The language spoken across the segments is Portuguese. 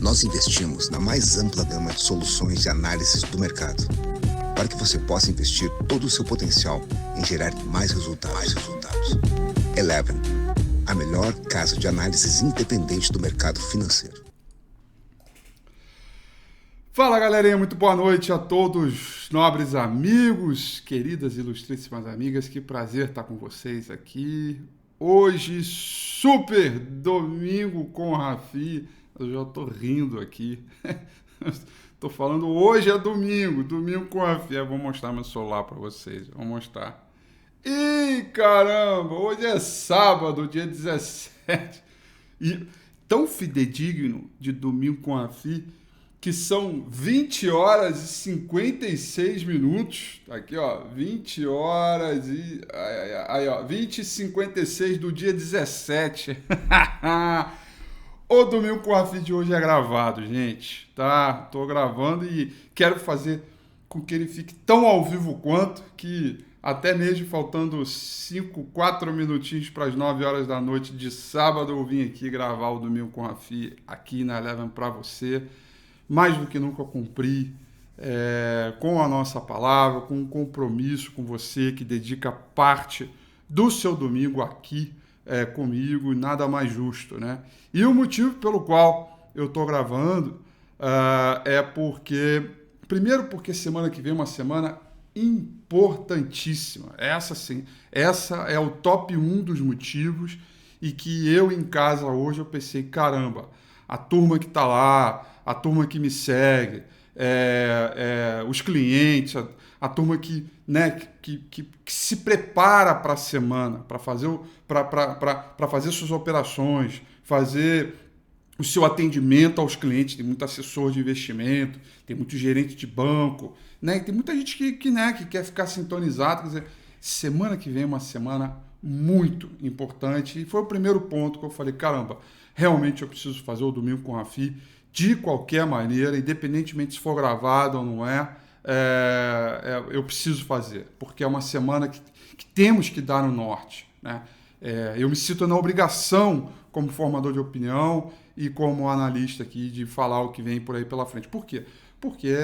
Nós investimos na mais ampla gama de soluções de análises do mercado, para que você possa investir todo o seu potencial em gerar mais resultados. Eleven, a melhor casa de análises independente do mercado financeiro. Fala, galerinha, muito boa noite a todos, nobres amigos, queridas e ilustríssimas amigas, que prazer estar com vocês aqui. Hoje, super domingo com o Rafi. Eu já tô rindo aqui. Tô falando hoje é domingo com a Rafi. Vou mostrar meu celular para vocês. Vou mostrar. Ih, caramba! Hoje é sábado, dia 17. E tão fidedigno de domingo com a Rafi que são 20 horas e 56 minutos. Aqui, ó. 20 horas e... Aí, ó. 20 e 56 do dia 17. O Domingo com a Rafi de hoje é gravado, gente, tá? Tô gravando e quero fazer com que ele fique tão ao vivo quanto, que até mesmo faltando 4 minutinhos para as 9 horas da noite de sábado, eu vim aqui gravar o Domingo com a Rafi aqui na Eleven para você. Mais do que nunca cumpri com a nossa palavra, com um compromisso com você que dedica parte do seu domingo aqui comigo, nada mais justo, né? E o motivo pelo qual eu estou gravando é porque, primeiro porque semana que vem é uma semana importantíssima, essa sim, essa é o top 1 dos motivos, e que eu em casa hoje eu pensei, caramba, a turma que está lá, a turma que me segue, os clientes, a turma que se prepara para a semana, para fazer suas operações, fazer o seu atendimento aos clientes. Tem muito assessor de investimento, tem muito gerente de banco, né? Tem muita gente que quer ficar sintonizado. Quer dizer, semana que vem é uma semana muito importante, e foi o primeiro ponto que eu falei, caramba, realmente eu preciso fazer o Domingo com o Rafi de qualquer maneira, independentemente se for gravado ou não eu preciso fazer, porque é uma semana que temos que dar no norte, né? Eu me sinto na obrigação, como formador de opinião e como analista aqui, de falar o que vem por aí pela frente. Por quê? Porque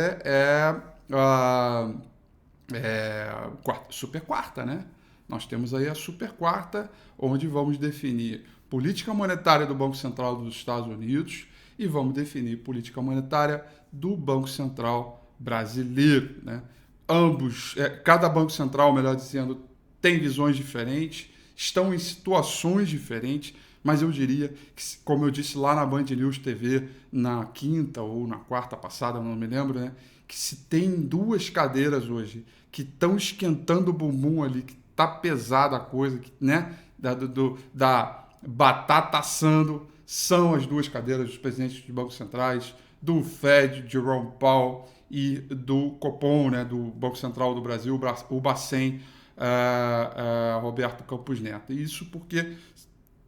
super quarta, né? Nós temos aí a super quarta, onde vamos definir política monetária do Banco Central dos Estados Unidos e vamos definir política monetária do Banco Central brasileiro, né? Ambos, cada Banco Central, melhor dizendo, tem visões diferentes, estão em situações diferentes, mas eu diria que, como eu disse lá na Band News TV, na quinta ou na quarta passada, não me lembro, né? Que se tem 2 cadeiras hoje que estão esquentando o bumbum ali, que tá pesada a coisa, né? Da batata assando, são as 2 cadeiras dos presidentes de bancos centrais, do Fed, Jerome Powell, e do Copom, né, do Banco Central do Brasil, o Bacen, Roberto Campos Neto. E isso porque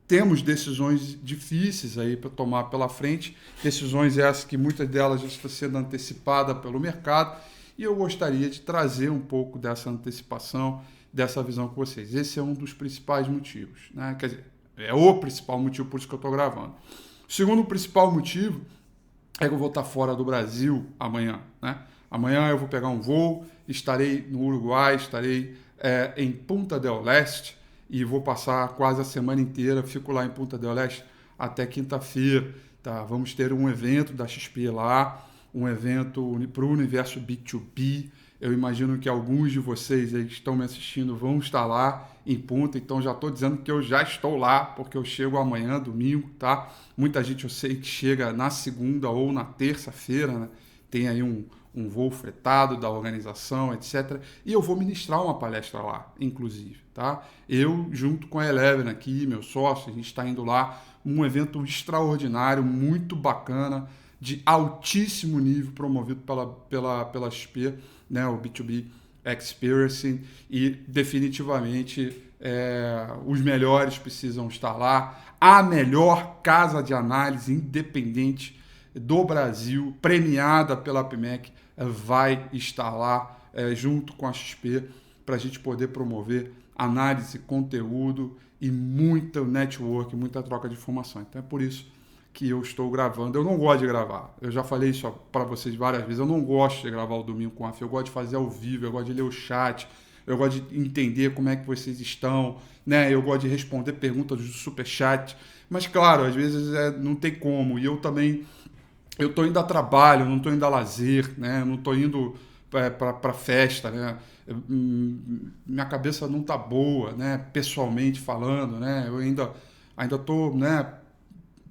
temos decisões difíceis aí para tomar pela frente, decisões essas que muitas delas já estão sendo antecipadas pelo mercado, e eu gostaria de trazer um pouco dessa antecipação, dessa visão com vocês. Esse é um dos principais motivos, né? Quer dizer, é o principal motivo, por isso que eu estou gravando. O segundo principal motivo é que eu vou estar fora do Brasil amanhã, né? Amanhã eu vou pegar um voo, estarei no Uruguai, estarei em Punta del Este, e vou passar quase a semana inteira, fico lá em Punta del Este até quinta-feira, tá? Vamos ter um evento da XP lá, um evento para o universo B2B. Eu imagino que alguns de vocês aí que estão me assistindo vão estar lá em Punta, então já estou dizendo que eu já estou lá, porque eu chego amanhã, domingo, tá? Muita gente eu sei que chega na segunda ou na terça-feira, né? Tem aí um voo fretado da organização, etc. E eu vou ministrar uma palestra lá, inclusive, tá? Eu, junto com a Eleven aqui, meu sócio, a gente está indo lá, um evento extraordinário, muito bacana, de altíssimo nível, promovido pela XP, né, o B2B Experience, e definitivamente os melhores precisam estar lá. A melhor casa de análise independente do Brasil, premiada pela PMEC, vai estar lá junto com a XP para a gente poder promover análise, conteúdo e muita network, muita troca de informação. Então é por isso que eu estou gravando. Eu não gosto de gravar. Eu já falei isso para vocês várias vezes. Eu não gosto de gravar o Domingo com a Fê. Eu gosto de fazer ao vivo, eu gosto de ler o chat, eu gosto de entender como é que vocês estão, né? Eu gosto de responder perguntas do Superchat. Mas, claro, às vezes não tem como. E eu também, eu estou indo a trabalho, não estou indo a lazer, né? Não estou indo para festa, né? Minha cabeça não está boa, né? Pessoalmente falando, né? Eu ainda estou, né,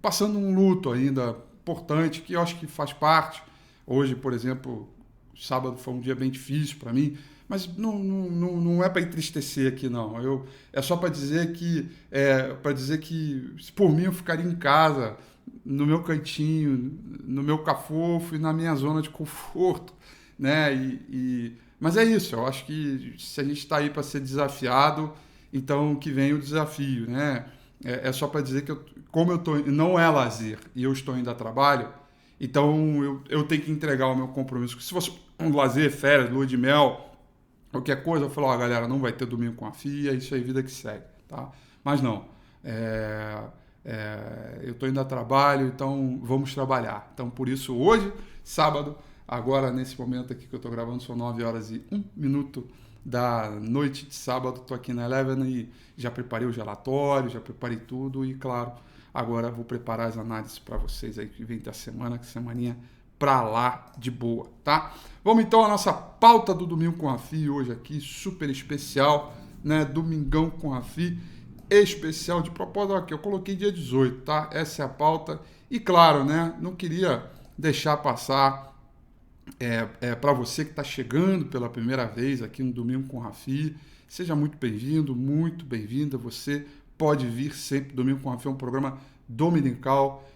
passando um luto ainda importante, que eu acho que faz parte. Hoje, por exemplo, sábado foi um dia bem difícil para mim, mas não é para entristecer aqui, não. É só para dizer que, se por mim, eu ficaria em casa, no meu cantinho, no meu cafofo e na minha zona de conforto, né? Mas é isso, eu acho que se a gente está aí para ser desafiado, então que vem o desafio, né? É só para dizer que como eu tô, não é lazer e eu estou indo a trabalho, então eu tenho que entregar o meu compromisso. Se fosse um lazer, férias, lua de mel, qualquer coisa, eu falo, galera, não vai ter Domingo com a FIA, isso aí, vida que segue, tá? Mas não, eu estou indo a trabalho, então vamos trabalhar. Então, por isso, hoje, sábado, agora, nesse momento aqui que eu estou gravando, são 9h01 da noite de sábado, estou aqui na Eleven e já preparei o relatório, já preparei tudo e, claro, agora vou preparar as análises para vocês aí que vem da semana, que semaninha pra lá de boa, tá? Vamos então à nossa pauta do Domingo com a FI hoje aqui, super especial, né? Domingão com a FI, especial de propósito aqui, eu coloquei dia 18, tá? Essa é a pauta e, claro, né? Não queria deixar passar para você que está chegando pela primeira vez aqui no Domingo com Rafi, seja muito bem-vindo, muito bem-vinda. Você pode vir sempre. Domingo com Rafi é um programa dominical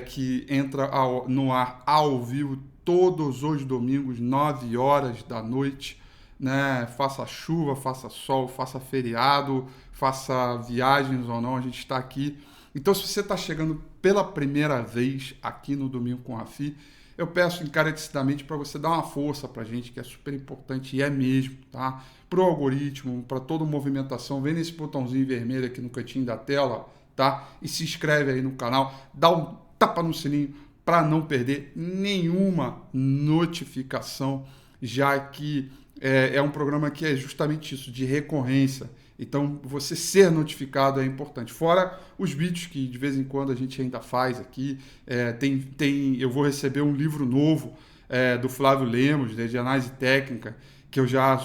que entra no ar ao vivo todos os domingos, 9h da noite, né? Faça chuva, faça sol, faça feriado, faça viagens ou não, a gente está aqui. Então, se você está chegando pela primeira vez aqui no Domingo com Rafi, eu peço encarecidamente para você dar uma força para a gente, que é super importante, e é mesmo, tá? Para o algoritmo, para toda movimentação, vem nesse botãozinho vermelho aqui no cantinho da tela, tá? E se inscreve aí no canal, dá um tapa no sininho para não perder nenhuma notificação, já que é um programa que é justamente isso, de recorrência. Então, você ser notificado é importante. Fora os vídeos que de vez em quando a gente ainda faz aqui. Eu vou receber um livro novo do Flávio Lemos, de análise técnica, que eu já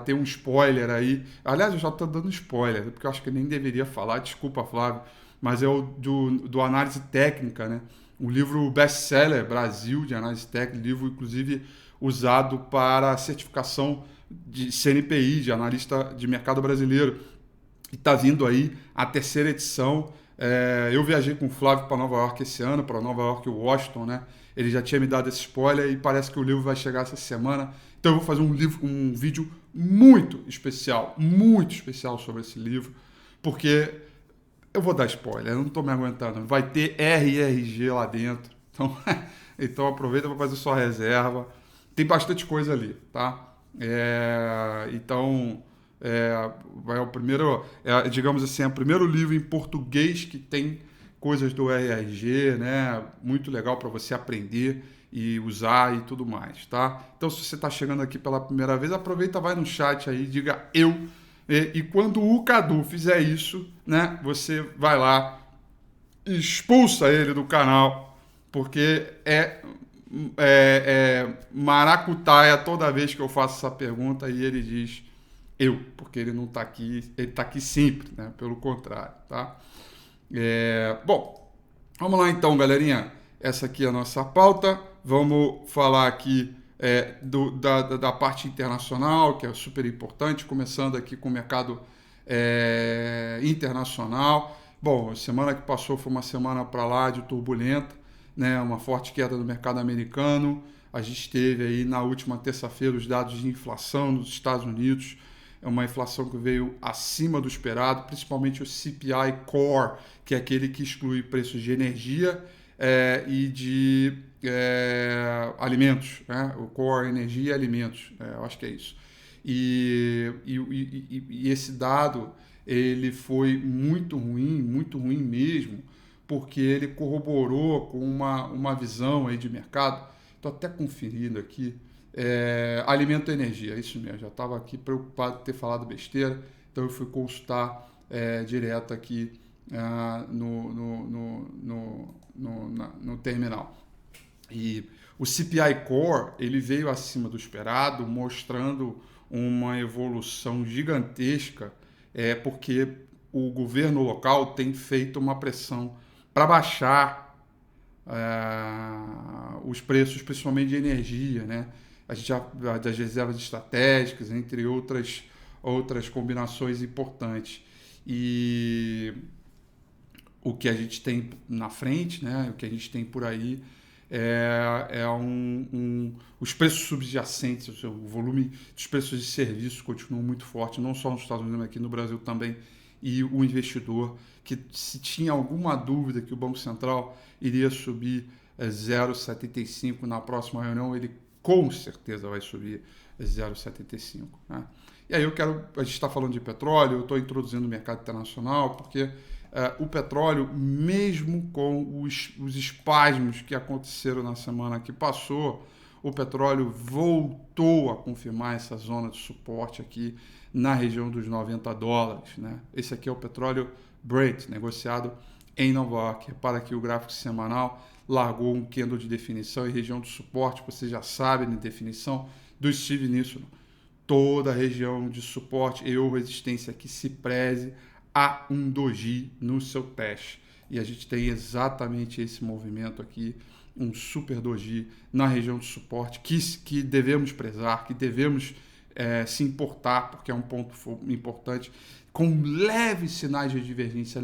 tenho um spoiler aí. Aliás, eu já estou dando spoiler, porque eu acho que eu nem deveria falar, desculpa, Flávio, mas é o do análise técnica, né? Um livro best-seller Brasil de análise técnica, livro inclusive usado para certificação de CNPI, de analista de mercado brasileiro. E está vindo aí a terceira edição. Eu viajei com o Flávio para Nova York esse ano, para Nova York e Washington, né? Ele já tinha me dado esse spoiler e parece que o livro vai chegar essa semana. Então eu vou fazer um vídeo muito especial sobre esse livro, porque eu vou dar spoiler, eu não estou me aguentando. Vai ter RRG lá dentro. Então aproveita para fazer sua reserva. Tem bastante coisa ali, tá? Então, é o primeiro, digamos assim, é o primeiro livro em português que tem coisas do RRG, né? Muito legal para você aprender e usar e tudo mais, tá? Então, se você está chegando aqui pela primeira vez, aproveita, vai no chat aí, diga eu E quando o Cadu fizer isso, né, você vai lá, expulsa ele do canal, porque maracutaia toda vez que eu faço essa pergunta e ele diz porque ele não está aqui, ele está aqui sempre, né? Pelo contrário, tá? Bom, vamos lá então, galerinha. Essa aqui é a nossa pauta. Vamos falar aqui da parte internacional, que é super importante, começando aqui com o mercado internacional. Bom, a semana que passou foi uma semana para lá de turbulenta, né? Uma forte queda do mercado americano. A gente teve aí na última terça-feira os dados de inflação nos Estados Unidos. É uma inflação que veio acima do esperado, principalmente o CPI Core, que é aquele que exclui preços de energia e de alimentos, né? O Core, energia e alimentos, eu acho que é isso. E esse dado ele foi muito ruim mesmo, porque ele corroborou com uma visão aí de mercado. Estou até conferindo aqui. Alimento e energia, isso mesmo. Já estava aqui preocupado de ter falado besteira, então eu fui consultar direto aqui no terminal. E o CPI Core ele veio acima do esperado, mostrando uma evolução gigantesca, porque o governo local tem feito uma pressão para baixar os preços, principalmente de energia, né? A gente já das reservas estratégicas, entre outras combinações importantes. E o que a gente tem na frente, né? O que a gente tem por aí os preços subjacentes, o volume dos preços de serviços continuam muito forte, não só nos Estados Unidos, mas aqui no Brasil também. E o investidor, que se tinha alguma dúvida que o Banco Central iria subir 0,75 na próxima reunião, ele com certeza vai subir 0,75. Né? E aí a gente está falando de petróleo, eu estou introduzindo o mercado internacional, porque o petróleo, mesmo com os espasmos que aconteceram na semana que passou, o petróleo voltou a confirmar essa zona de suporte aqui na região dos $90. Né? Esse aqui é o petróleo Brent, negociado em Nova York. Repara que o gráfico semanal largou um candle de definição e região de suporte, você já sabe na definição do Steve Nissen. Toda a região de suporte e ou resistência que se preze a um doji no seu teste. E a gente tem exatamente esse movimento aqui, um super doji na região de suporte que devemos prezar, que devemos se importar, porque é um ponto importante, com leves sinais de divergência,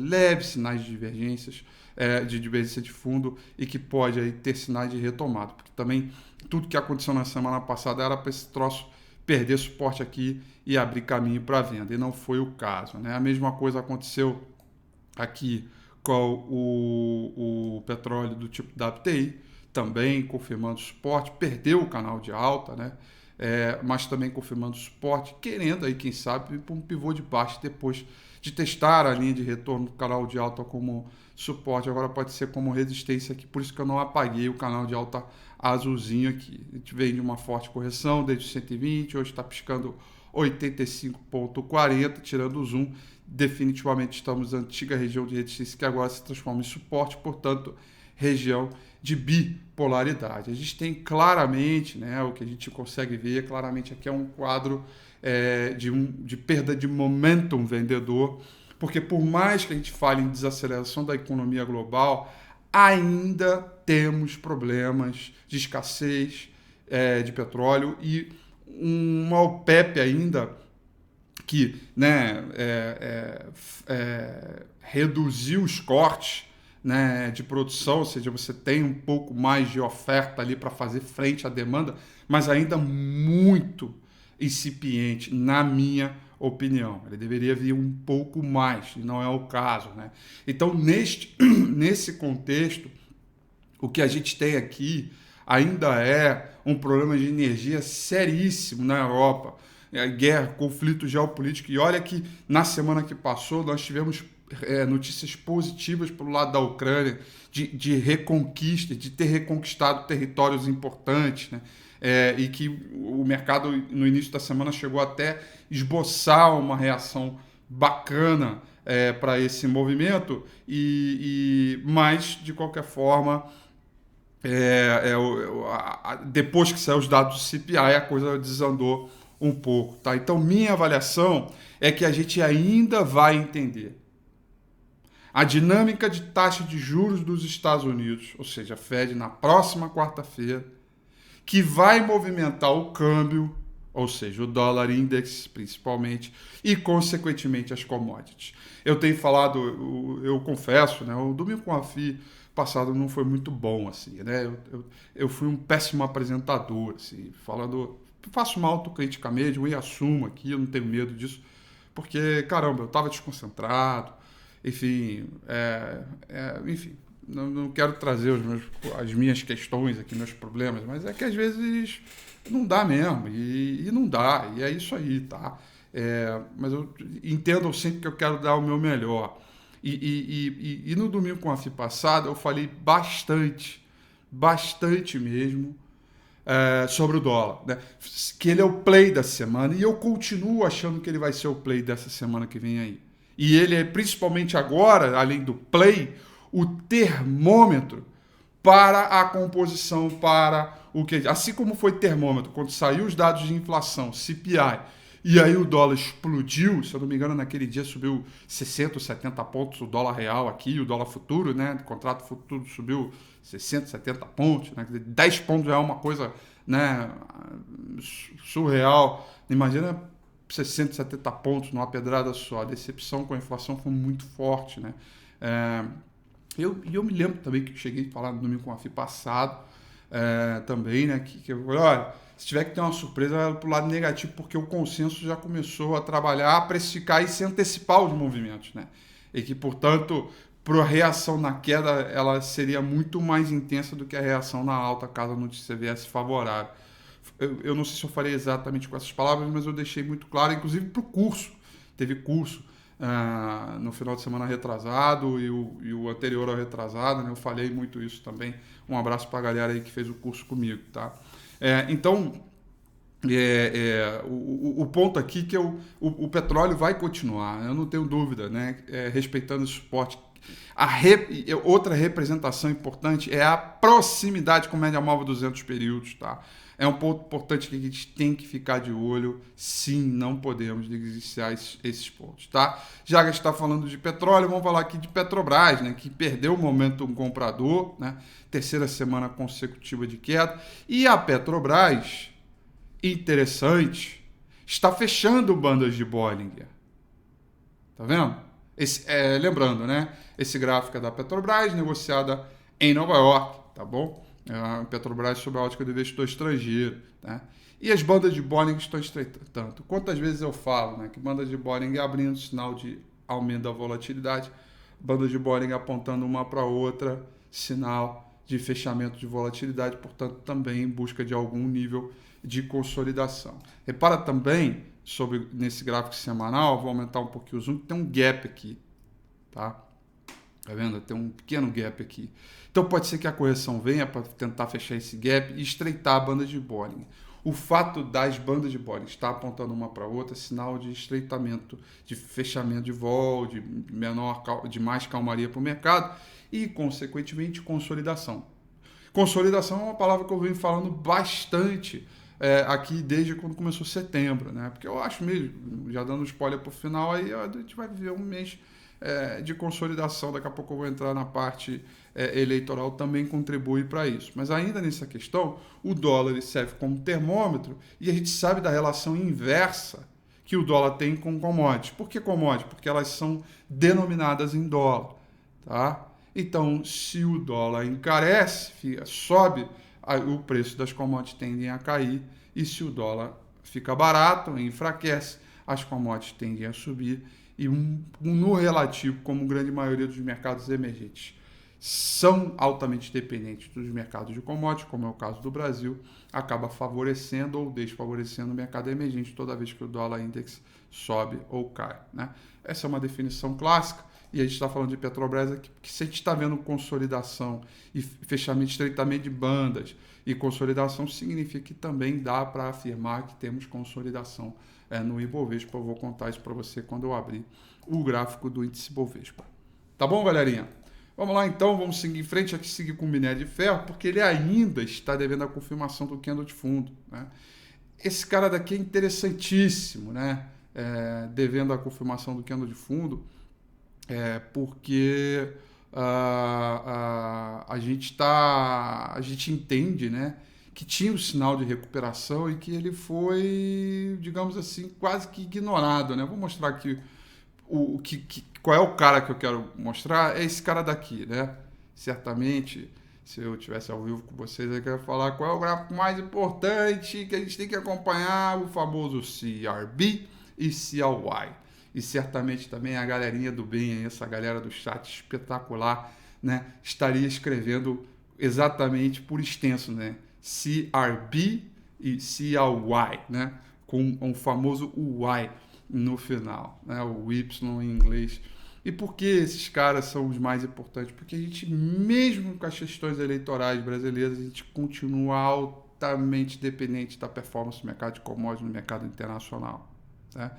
de divergência de fundo e que pode aí ter sinais de retomada, porque também tudo que aconteceu na semana passada era para esse troço perder suporte aqui e abrir caminho para a venda, e não foi o caso. Né? A mesma coisa aconteceu aqui com o petróleo do tipo WTI, também confirmando suporte, perdeu o canal de alta, né? Mas também confirmando suporte, querendo aí, quem sabe, um pivô de baixo depois de testar a linha de retorno do canal de alta como suporte, agora pode ser como resistência aqui, por isso que eu não apaguei o canal de alta azulzinho aqui. A gente vem de uma forte correção desde 120, hoje está piscando 85,40, tirando o zoom, definitivamente estamos na antiga região de resistência que agora se transforma em suporte, portanto, região de bipolaridade. A gente tem claramente, né, o que a gente consegue ver claramente aqui é um quadro de perda de momentum vendedor, porque por mais que a gente fale em desaceleração da economia global, ainda temos problemas de escassez de petróleo e uma OPEP ainda que, né, reduziu os cortes, né, de produção, ou seja, você tem um pouco mais de oferta ali para fazer frente à demanda, mas ainda muito incipiente, na minha opinião. Ele deveria vir um pouco mais, e não é o caso. Né? Então, nesse contexto, o que a gente tem aqui ainda é um problema de energia seríssimo na Europa. Guerra, conflito geopolítico. E olha que na semana que passou nós tivemos notícias positivas pelo lado da Ucrânia, de reconquista, de ter reconquistado territórios importantes, né? e que o mercado no início da semana chegou até esboçar uma reação bacana para esse movimento, mas de qualquer forma, depois que saiu os dados do CPI, a coisa desandou um pouco. Tá? Então, minha avaliação é que a gente ainda vai entender a dinâmica de taxa de juros dos Estados Unidos, ou seja, a Fed na próxima quarta-feira, que vai movimentar o câmbio, ou seja, o dólar index principalmente, e consequentemente as commodities. Eu tenho falado, eu confesso, né, o domingo com a FI passado não foi muito bom, assim, né? Eu fui um péssimo apresentador, assim, falando, faço uma autocrítica mesmo e assumo aqui, eu não tenho medo disso, porque, caramba, eu estava desconcentrado, enfim, enfim, não quero trazer as minhas questões aqui, meus problemas, mas é que às vezes não dá mesmo, e não dá, e é isso aí, tá? Mas eu entendo sempre que eu quero dar o meu melhor. E no domingo com a FI passada eu falei bastante mesmo, sobre o dólar, né? Que ele é o play da semana, e eu continuo achando que ele vai ser o play dessa semana que vem aí. E ele é principalmente agora, além do play, o termômetro para a composição, para o que... Assim como foi termômetro, quando saiu os dados de inflação, CPI, e aí o dólar explodiu, se eu não me engano, naquele dia subiu 60 ou 70 pontos o dólar real aqui, o dólar futuro, né? O contrato futuro subiu 60, 70 pontos, né? 10 pontos é uma coisa, né, surreal. Imagina 60, 70 pontos numa pedrada só. A decepção com a inflação foi muito forte, né? Eu me lembro também que eu cheguei a falar no domingo com a FI passado, também, né? Que eu falei, olha, se tiver que ter uma surpresa, vai para o lado negativo, porque o consenso já começou a trabalhar, a precificar e se antecipar os movimentos, né? E que, portanto, para a reação na queda, ela seria muito mais intensa do que a reação na alta, caso a notícia viesse favorável. Eu não sei se eu falei exatamente com essas palavras, mas eu deixei muito claro, inclusive para o curso. Teve curso no final de semana retrasado e o anterior ao retrasado, né? Eu falei muito isso também. Um abraço para a galera aí que fez o curso comigo, tá? Então, o ponto aqui é que o petróleo vai continuar, eu não tenho dúvida, né? Respeitando esse suporte. Outra representação importante é a proximidade com média móvel 200 períodos, tá? É um ponto importante que a gente tem que ficar de olho. Sim, não podemos negligenciar esses pontos, tá? Já que a gente está falando de petróleo, vamos falar aqui de Petrobras, né? Que perdeu o momentum comprador, né? Terceira semana consecutiva de queda. E a Petrobras, interessante, está fechando bandas de Bollinger. Tá vendo? Lembrando, né? Esse gráfico é da Petrobras, negociada em Nova York, tá bom? A Petrobras sob a ótica do investidor estrangeiro, né? E as bandas de Bollinger estão estreitando. Quantas vezes eu falo, né, que bandas de Bollinger abrindo sinal de aumento da volatilidade, bandas de Bollinger apontando uma para outra, sinal de fechamento de volatilidade, portanto também em busca de algum nível de consolidação. Repara também, nesse gráfico semanal, vou aumentar um pouquinho o zoom, tem um gap aqui, tá? Tá vendo? Tem um pequeno gap aqui. Então pode ser que a correção venha para tentar fechar esse gap e estreitar a banda de Bollinger. O fato das bandas de Bollinger estar apontando uma para outra é sinal de estreitamento, de fechamento de vol, de mais calmaria para o mercado e, consequentemente, consolidação. Consolidação é uma palavra que eu venho falando bastante aqui desde quando começou setembro, né? Porque eu acho mesmo, já dando spoiler para o final, aí a gente vai viver um mês de consolidação. Daqui a pouco eu vou entrar na parte eleitoral, também contribui para isso. Mas ainda nessa questão, o dólar serve como termômetro e a gente sabe da relação inversa que o dólar tem com commodities. Por que commodities? Porque elas são denominadas em dólar, tá? Então, se o dólar encarece, sobe, o preço das commodities tendem a cair, e se o dólar fica barato, enfraquece, as commodities tendem a subir, e no relativo, como a grande maioria dos mercados emergentes são altamente dependentes dos mercados de commodities, como é o caso do Brasil, acaba favorecendo ou desfavorecendo o mercado emergente toda vez que o dólar index sobe ou cai, né? Essa é uma definição clássica e a gente está falando de Petrobras aqui, porque se a gente está vendo consolidação e fechamento, estreitamento de bandas e consolidação, significa que também dá para afirmar que temos consolidação no Ibovespa. Eu vou contar isso para você quando eu abrir o gráfico do índice Ibovespa. Tá bom, galerinha? Vamos lá então, vamos seguir em frente, aqui seguir com o minério de ferro, porque ele ainda está devendo a confirmação do candle de fundo, né? Esse cara daqui é interessantíssimo, né? Devendo a confirmação do candle de fundo, porque a gente entende, né, que tinha o sinal de recuperação e que ele foi, digamos assim, quase que ignorado, né? Vou mostrar aqui qual é o cara que eu quero mostrar. É esse cara daqui, né? Certamente, se eu estivesse ao vivo com vocês, eu quero falar qual é o gráfico mais importante que a gente tem que acompanhar, o famoso CRB e CLY. E certamente também a galerinha do bem, essa galera do chat espetacular, né, estaria escrevendo exatamente por extenso, né? CRB e CLY, né? Com um famoso Y no final, né? O Y em inglês. E por que esses caras são os mais importantes? Porque a gente, mesmo com as questões eleitorais brasileiras, a gente continua altamente dependente da performance do mercado de commodities no mercado internacional, né?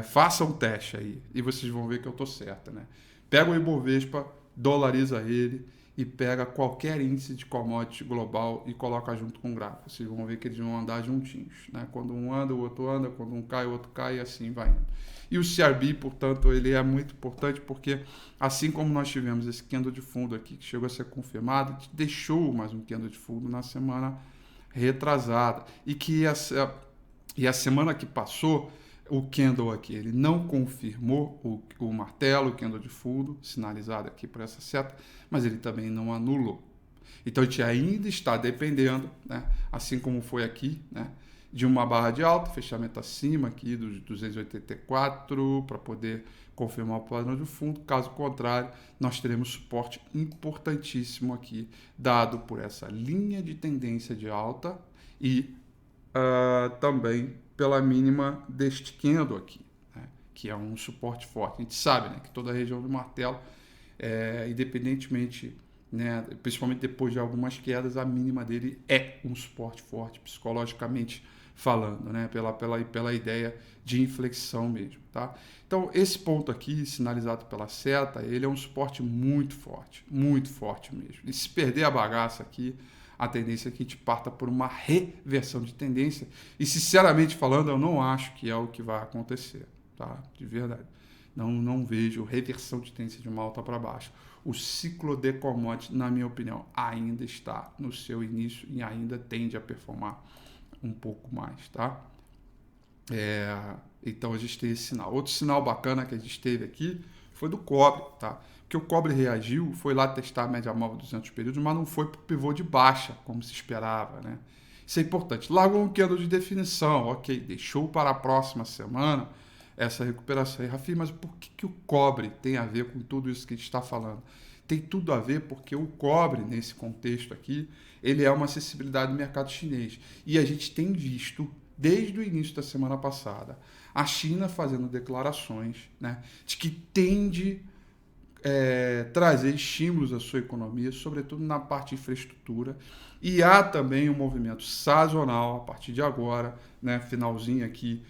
Faça um teste aí e vocês vão ver que eu estou certo, né? Pega o Ibovespa, dolariza ele e pega qualquer índice de commodity global e coloca junto com o gráfico. Vocês vão ver que eles vão andar juntinhos, né? Quando um anda, o outro anda, quando um cai, o outro cai, e assim vai indo. E o CRB, portanto, ele é muito importante porque, assim como nós tivemos esse candle de fundo aqui, que chegou a ser confirmado, que deixou mais um candle de fundo na semana retrasada, e a semana que passou, o candle aqui, ele não confirmou o martelo, o candle de fundo, sinalizado aqui por essa seta, mas ele também não anulou. Então a gente ainda está dependendo, né, assim como foi aqui, né, de uma barra de alta, fechamento acima aqui dos 284 para poder confirmar o plano de fundo. Caso contrário, nós teremos suporte importantíssimo aqui, dado por essa linha de tendência de alta e também pela mínima deste candle aqui, né, que é um suporte forte. A gente sabe, né, que toda a região do martelo, independentemente, né, principalmente depois de algumas quedas, a mínima dele é um suporte forte, psicologicamente falando, né, pela ideia de inflexão mesmo, tá? Então, esse ponto aqui, sinalizado pela seta, ele é um suporte muito forte mesmo. E se perder a bagaça aqui, a tendência é que a gente parta por uma reversão de tendência. E, sinceramente falando, eu não acho que é o que vai acontecer, tá? De verdade. Não vejo reversão de tendência de uma alta para baixo. O ciclo de commodity, na minha opinião, ainda está no seu início e ainda tende a performar um pouco mais, tá? Então a gente tem esse sinal. Outro sinal bacana que a gente teve aqui foi do cobre, tá? Porque o cobre reagiu, foi lá testar a média móvel 200 períodos, mas não foi para o pivô de baixa, como se esperava, né? Isso é importante. Largou um candle de definição, ok, deixou para a próxima semana essa recuperação. E, Rafi, mas por que o cobre tem a ver com tudo isso que a gente está falando? Tem tudo a ver porque o cobre, nesse contexto aqui, ele é uma acessibilidade do mercado chinês. E a gente tem visto, desde o início da semana passada, a China fazendo declarações, né, de que tende trazer estímulos à sua economia, sobretudo na parte de infraestrutura. E há também um movimento sazonal, a partir de agora, né, finalzinho aqui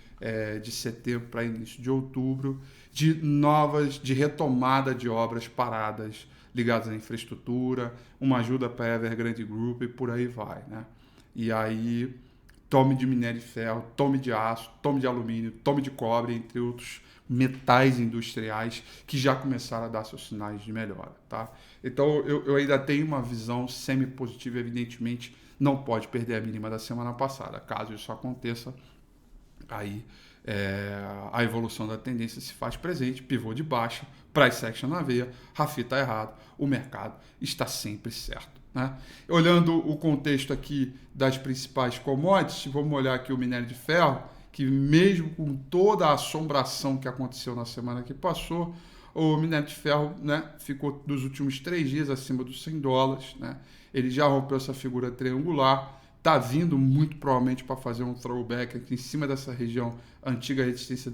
de setembro para início de outubro, de retomada de obras paradas ligadas à infraestrutura, uma ajuda para a Evergrande Group e por aí vai, né? E aí, tome de minério de ferro, tome de aço, tome de alumínio, tome de cobre, entre outros metais industriais que já começaram a dar seus sinais de melhora, tá? Então, eu ainda tenho uma visão semi-positiva, evidentemente, não pode perder a mínima da semana passada. Caso isso aconteça, aí a evolução da tendência se faz presente, pivô de baixa, price action na veia, Rafi está errado, o mercado está sempre certo, né? Olhando o contexto aqui das principais commodities, vamos olhar aqui o minério de ferro, que mesmo com toda a assombração que aconteceu na semana que passou, o minério de ferro, né, ficou nos últimos 3 dias acima dos $100, né? Ele já rompeu essa figura triangular, está vindo muito provavelmente para fazer um throwback aqui em cima dessa região, antiga resistência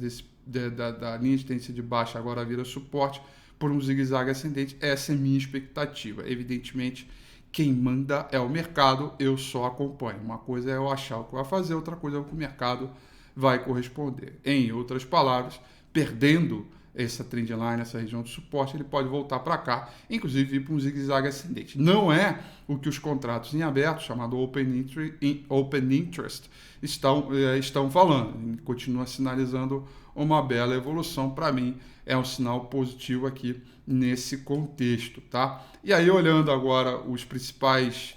da linha de tendência de baixa, agora vira suporte, por um zigue-zague ascendente. Essa é minha expectativa. Evidentemente, quem manda é o mercado, eu só acompanho. Uma coisa é eu achar o que vai fazer, outra coisa é o que o mercado vai corresponder. Em outras palavras, perdendo essa trendline, essa região de suporte, ele pode voltar para cá, inclusive ir para um zigue-zague ascendente. Não é o que os contratos em aberto, chamado Open Interest, estão falando. Continua sinalizando uma bela evolução. Para mim, é um sinal positivo aqui nesse contexto, tá? E aí, olhando agora as principais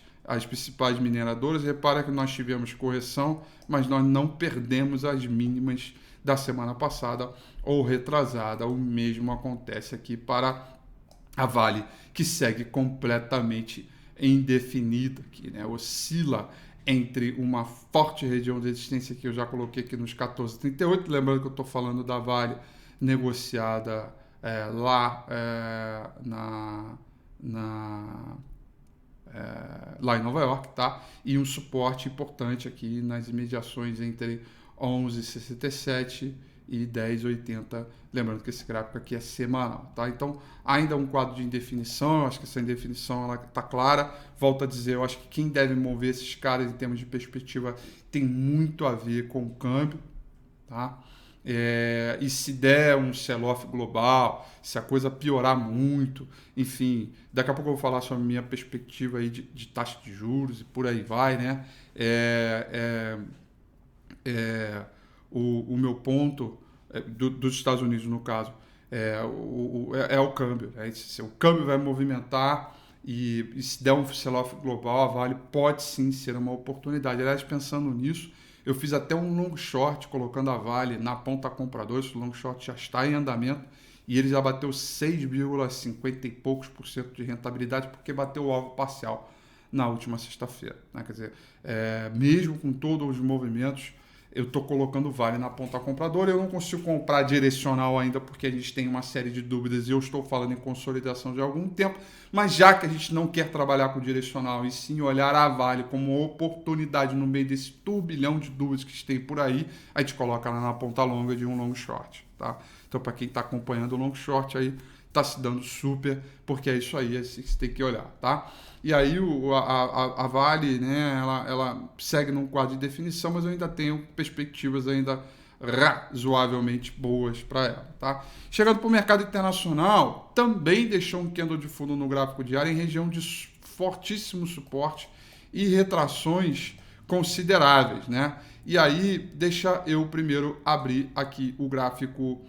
mineradoras, repara que nós tivemos correção, mas nós não perdemos as mínimas da semana passada ou retrasada. O mesmo acontece aqui para a Vale, que segue completamente indefinida aqui, né? Oscila entre uma forte região de resistência que eu já coloquei aqui nos 14,38, lembrando que eu estou falando da Vale negociada lá lá em Nova York, tá? E um suporte importante aqui nas imediações entre 11,67 e 10,80, lembrando que esse gráfico aqui é semanal, tá? Então, ainda um quadro de indefinição, eu acho que essa indefinição ela tá clara. Volto a dizer, eu acho que quem deve mover esses caras em termos de perspectiva tem muito a ver com o câmbio, tá? E se der um sell-off global, se a coisa piorar muito, enfim, daqui a pouco eu vou falar sobre a minha perspectiva aí de taxa de juros e por aí vai, né? O meu ponto dos Estados Unidos, no caso, é o câmbio. Se o câmbio vai movimentar e se der um sell-off global, a Vale pode sim ser uma oportunidade. Aliás, pensando nisso, eu fiz até um long short colocando a Vale na ponta comprador. Esse long short já está em andamento e ele já bateu 6,50 e poucos % de rentabilidade porque bateu o alvo parcial na última sexta-feira, né? Quer dizer, mesmo com todos os movimentos, eu estou colocando o Vale na ponta compradora. Eu não consigo comprar direcional ainda porque a gente tem uma série de dúvidas e eu estou falando em consolidação de algum tempo, mas já que a gente não quer trabalhar com direcional e sim olhar a Vale como uma oportunidade no meio desse turbilhão de dúvidas que tem por aí, a gente coloca ela na ponta longa de um long short, tá? Então, para quem está acompanhando o long short aí, está se dando super, porque é isso aí, é isso que você tem que olhar, tá? E aí a Vale, né, ela segue num quadro de definição, mas eu ainda tenho perspectivas ainda razoavelmente boas para ela, tá? Chegando para o mercado internacional, também deixou um candle de fundo no gráfico diário em região de fortíssimo suporte e retrações consideráveis, né? E aí, deixa eu primeiro abrir aqui o gráfico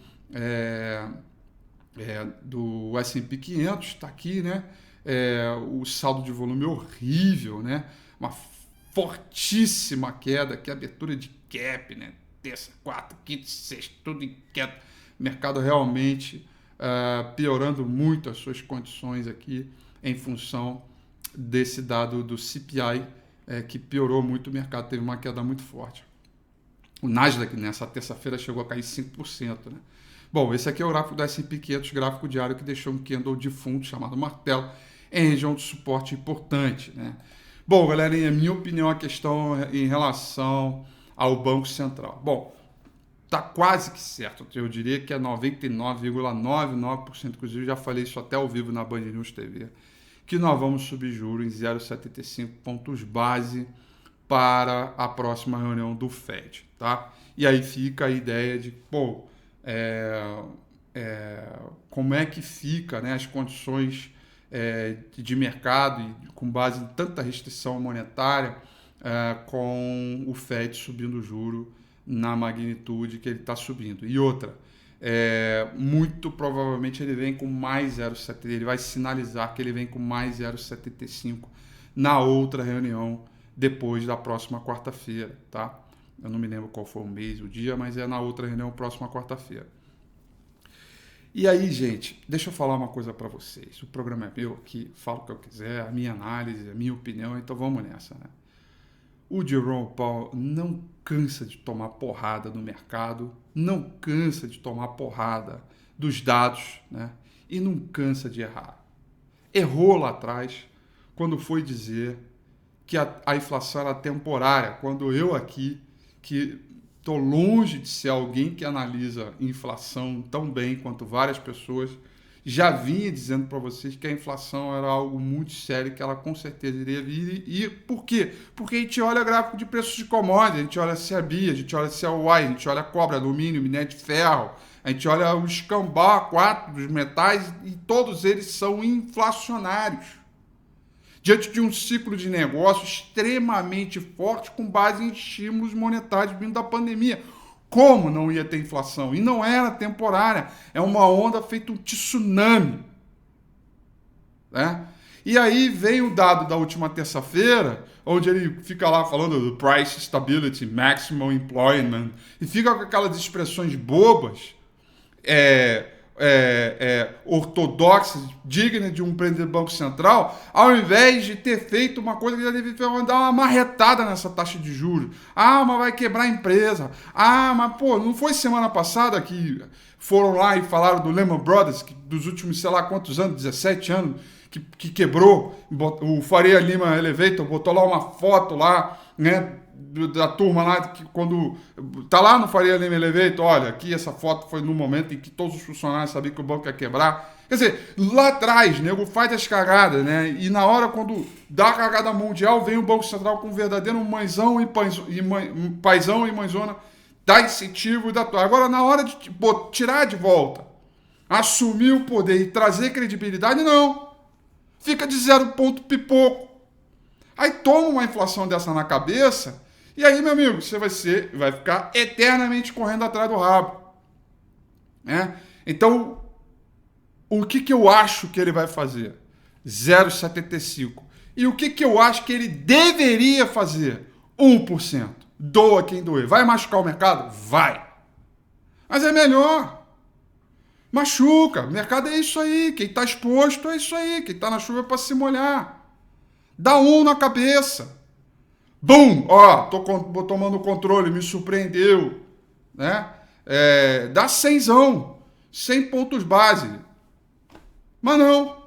do S&P 500, está aqui, né? O saldo de volume horrível, né? Uma fortíssima queda, que abertura de gap, né? Terça, quarta, quinta, sexta, tudo em queda. Mercado realmente piorando muito as suas condições aqui em função desse dado do CPI, que piorou muito o mercado, teve uma queda muito forte. O Nasdaq nessa terça-feira chegou a cair 5%, né? Bom, esse aqui é o gráfico da S&P 500, gráfico diário, que deixou um candle de fundo chamado martelo em região de suporte importante, né? Bom, galera, em minha opinião, a questão em relação ao Banco Central. Bom, tá quase que certo. Eu diria que é 99,99%, inclusive já falei isso até ao vivo na Band News TV, que nós vamos subir juros em 0,75 pontos base para a próxima reunião do FED, tá? E aí fica a ideia de, como é que fica, né, as condições de mercado e com base em tanta restrição monetária, com o FED subindo o juro na magnitude que ele está subindo. E outra, muito provavelmente ele vem com mais 0,70, ele vai sinalizar que ele vem com mais 0,75 na outra reunião depois da próxima quarta-feira, tá? Eu não me lembro qual foi o mês, o dia, mas é na outra reunião próxima quarta-feira. E aí, gente, deixa eu falar uma coisa para vocês. O programa é meu aqui, falo o que eu quiser, a minha análise, a minha opinião, então vamos nessa, né? O Jerome Powell não cansa de tomar porrada no mercado, não cansa de tomar porrada dos dados, né? E não cansa de errar. Errou lá atrás quando foi dizer que a inflação era temporária, quando eu aqui, que estou longe de ser alguém que analisa inflação tão bem quanto várias pessoas, já vinha dizendo para vocês que a inflação era algo muito sério, que ela com certeza iria vir. E por quê? Porque a gente olha gráfico de preços de commodities, a gente olha CBI, a gente olha COI, a gente olha cobre, alumínio, minério de ferro, a gente olha o escambau 4 dos metais e todos eles são inflacionários. Diante de um ciclo de negócio extremamente forte com base em estímulos monetários vindo da pandemia. Como não ia ter inflação? E não era temporária, é uma onda feita um tsunami. Né? E aí vem o dado da última terça-feira, onde ele fica lá falando do price stability, maximum employment, e fica com aquelas expressões bobas, ortodoxas, dignas de um presidente do Banco Central, ao invés de ter feito uma coisa que já devia dar uma marretada nessa taxa de juros. Ah, mas vai quebrar a empresa. Ah, mas pô, não foi semana passada que foram lá e falaram do Lehman Brothers, que dos últimos, sei lá quantos anos, 17 anos, que quebrou, o Faria Lima Elevator botou lá uma foto lá, né, da turma lá, que quando tá lá no Faria Lima Elevator, olha, aqui essa foto foi no momento em que todos os funcionários sabiam que o banco ia quebrar. Quer dizer, lá atrás, nego faz as cagadas, né? E na hora, quando dá a cagada mundial, vem o Banco Central com um verdadeiro paizão e mãezona, dá incentivo e dá... Agora, na hora de tirar de volta, assumir o poder e trazer credibilidade, não. Fica de 0 ponto pipoco. Aí toma uma inflação dessa na cabeça, e aí, meu amigo, você vai ficar eternamente correndo atrás do rabo. Né? Então, o que eu acho que ele vai fazer? 0,75. E o que eu acho que ele deveria fazer? 1%. Doa quem doer. Vai machucar o mercado? Vai. Mas é melhor. Machuca. O mercado é isso aí. Quem está exposto é isso aí. Quem está na chuva é para se molhar. Dá na cabeça. Bum! Ó, tô tomando controle, me surpreendeu. Né? Dá 100zão. 100 pontos base. Mas não.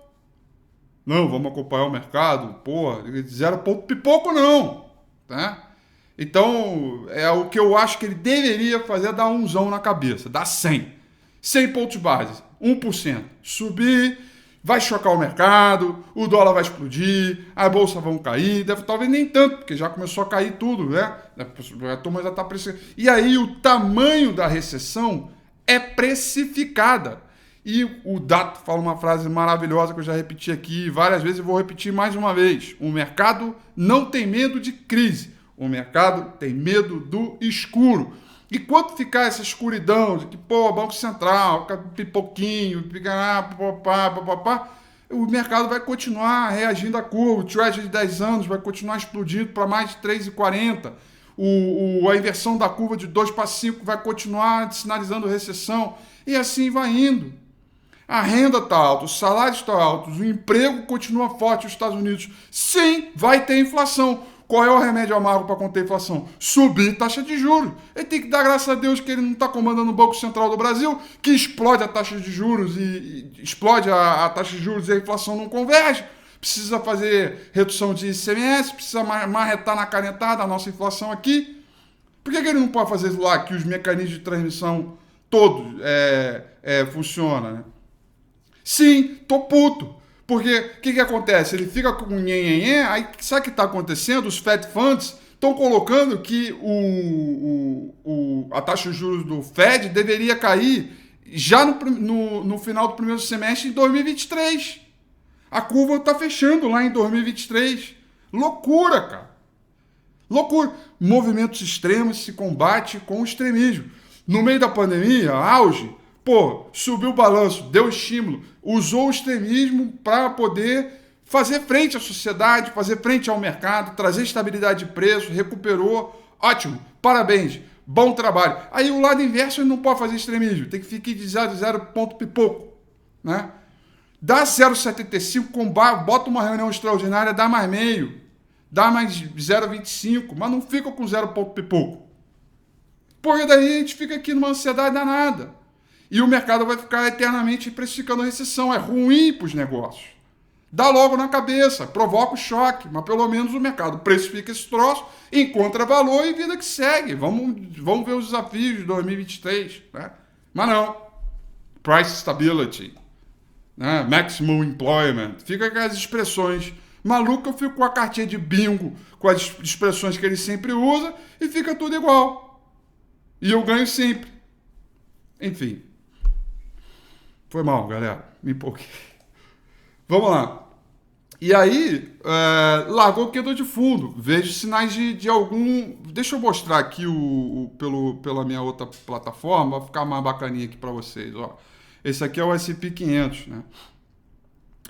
Não, vamos acompanhar o mercado. Porra, 0 ponto pipoco não. Tá? Então, o que eu acho que ele deveria fazer é dar 1zão na cabeça. Dá 100. 100 pontos base. 1%. Subir, vai chocar o mercado, o dólar vai explodir, as bolsas vão cair, talvez nem tanto, porque já começou a cair tudo, né? A turma já está precificada. E aí o tamanho da recessão é precificada. E o Dato fala uma frase maravilhosa que eu já repeti aqui várias vezes e vou repetir mais uma vez. O mercado não tem medo de crise. O mercado tem medo do escuro. E quando ficar essa escuridão de que, Banco Central, pipoquinho, o mercado vai continuar reagindo à curva. O Treasury de 10 anos vai continuar explodindo para mais de 3,40. A inversão da curva de 2 para 5 vai continuar sinalizando recessão. E assim vai indo. A renda está alta, os salários estão altos, o emprego continua forte nos Estados Unidos. Sim, vai ter inflação. Qual é o remédio amargo para conter a inflação? Subir taxa de juros. Ele tem que dar graças a Deus que ele não está comandando o Banco Central do Brasil, que explode a taxa de juros e explode a taxa de juros e a inflação não converge. Precisa fazer redução de ICMS, precisa marretar na canetada a nossa inflação aqui. Por que ele não pode fazer lá que os mecanismos de transmissão todos funcionam, né? Sim, tô puto. Porque o que acontece? Ele fica com um nhenhenhé, aí sabe o que está acontecendo? Os Fed Funds estão colocando que a taxa de juros do Fed deveria cair já no final do primeiro semestre de 2023. A curva está fechando lá em 2023. Loucura, cara. Loucura. Movimentos extremos se combate com o extremismo. No meio da pandemia, auge, subiu o balanço, deu estímulo, usou o extremismo para poder fazer frente à sociedade, fazer frente ao mercado, trazer estabilidade de preço, recuperou. Ótimo, parabéns, bom trabalho. Aí o lado inverso ele não pode fazer extremismo, tem que ficar de 0 ponto pipoco. Né? Dá 0,75, bota uma reunião extraordinária, dá mais meio, dá mais 0,25, mas não fica com 0 ponto pipoco. Porque daí a gente fica aqui numa ansiedade danada. E o mercado vai ficar eternamente precificando a recessão. É ruim para os negócios. Dá logo na cabeça, provoca o choque, mas pelo menos o mercado precifica esse troço, encontra valor e vida que segue. Vamos ver os desafios de 2023. Né? Mas não. Price stability. né? Maximum employment. Fica com as expressões malucas, eu fico com a cartinha de bingo, com as expressões que ele sempre usa, e fica tudo igual. E eu ganho sempre. Enfim. Foi mal, galera. Me empolguei. Vamos lá. E aí, largou o candle de fundo. Vejo sinais de algum... Deixa eu mostrar aqui pela minha outra plataforma, vai ficar mais bacaninha aqui para vocês. Ó. Esse aqui é o S&P 500, né?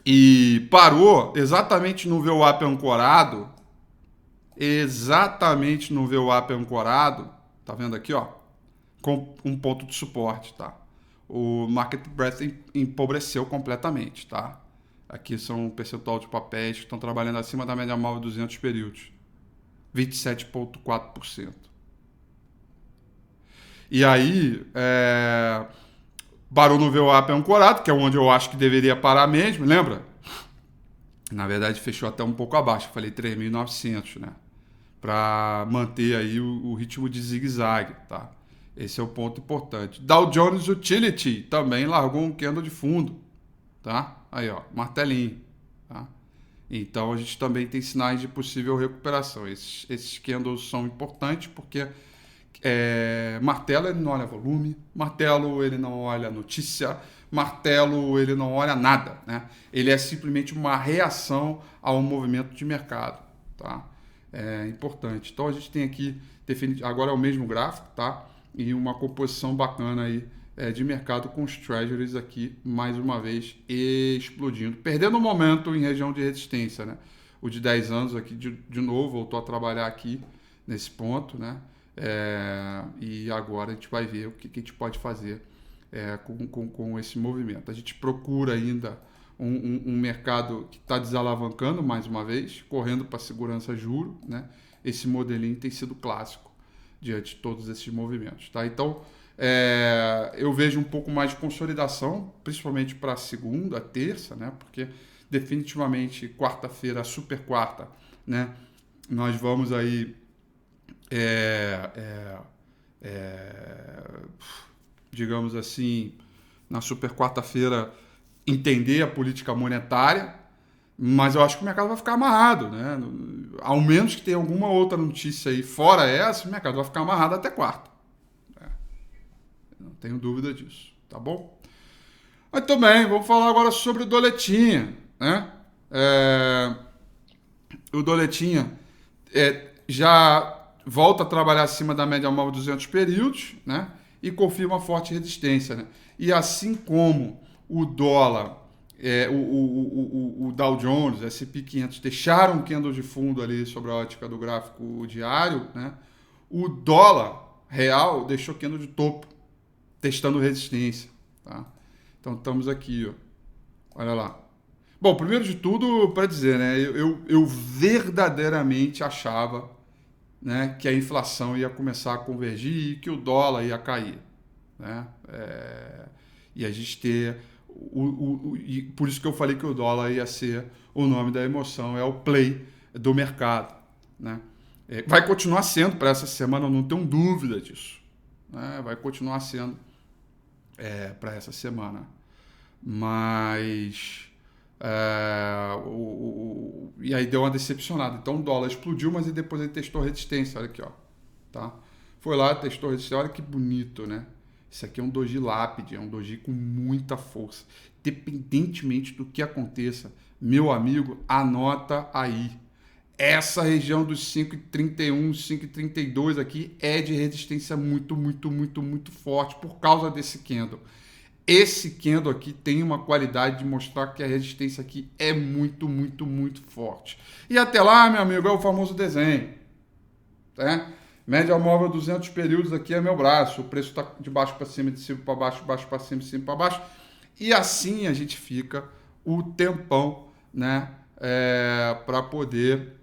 E parou exatamente no VWAP ancorado. Exatamente no VWAP ancorado. Tá vendo aqui, ó? Com um ponto de suporte, tá? O market breadth empobreceu completamente, tá? Aqui são um percentual de papéis que estão trabalhando acima da média móvel 200 períodos. 27,4%. E aí, parou no VWAP ancorado, que é onde eu acho que deveria parar mesmo, lembra? Na verdade, fechou até um pouco abaixo. Eu falei 3.900, né? Para manter aí o ritmo de zigue-zague, tá? Esse é o ponto importante. Dow Jones Utility também largou um candle de fundo, tá? Aí, ó, martelinho, tá? Então, a gente também tem sinais de possível recuperação. Esses candles são importantes porque martelo, ele não olha volume, martelo, ele não olha notícia, martelo, ele não olha nada, né? Ele é simplesmente uma reação ao movimento de mercado, tá? É importante. Então, a gente tem aqui, agora é o mesmo gráfico, tá? E uma composição bacana aí de mercado com os treasuries aqui, mais uma vez, explodindo. Perdendo o momento em região de resistência, né? O de 10 anos aqui, de novo, voltou a trabalhar aqui nesse ponto, né? E agora a gente vai ver o que a gente pode fazer com esse movimento. A gente procura ainda um mercado que está desalavancando, mais uma vez, correndo para segurança juro, né? Esse modelinho tem sido clássico diante de todos esses movimentos, tá? Então, eu vejo um pouco mais de consolidação, principalmente para a segunda, terça, né? Porque definitivamente quarta-feira, super quarta, né? Nós vamos aí digamos assim, na super quarta-feira entender a política monetária, mas eu acho que o mercado vai ficar amarrado, né? Ao menos que tenha alguma outra notícia aí fora essa, o mercado vai ficar amarrado até quarta. Não tenho dúvida disso, tá bom? Muito bem, vamos falar agora sobre o doletinha, né? O doletinha já volta a trabalhar acima da média móvel 200 períodos, né? E confirma forte resistência, né? E assim como o dólar, o Dow Jones, S&P 500 deixaram um candle de fundo ali sobre a ótica do gráfico diário, né? O dólar real deixou candle de topo, testando resistência, tá? Então estamos aqui, ó. Olha lá. Bom, primeiro de tudo, para dizer, né? Eu verdadeiramente achava, né, que a inflação ia começar a convergir e que o dólar ia cair, né? E a gente ter e por isso que eu falei que o dólar ia ser o nome da emoção, é o play do mercado, né? Vai continuar sendo para essa semana, eu não tenho dúvida disso, né? Vai continuar sendo para essa semana, mas e aí deu uma decepcionada. Então o dólar explodiu, mas depois ele testou resistência. Olha aqui, ó, tá? Foi lá, testou resistência. Olha que bonito, né? Isso aqui é um doji lápide, é um doji com muita força. Independentemente do que aconteça, meu amigo, anota aí. Essa região dos 5,31, 5,32 aqui é de resistência muito, muito, muito, muito forte por causa desse candle. Esse candle aqui tem uma qualidade de mostrar que a resistência aqui é muito, muito, muito forte. E até lá, meu amigo, é o famoso desenho, tá? Média móvel 200 períodos aqui é meu braço. O preço está de baixo para cima, de cima para baixo, baixo para cima, de cima para baixo. E assim a gente fica o tempão, né? Para poder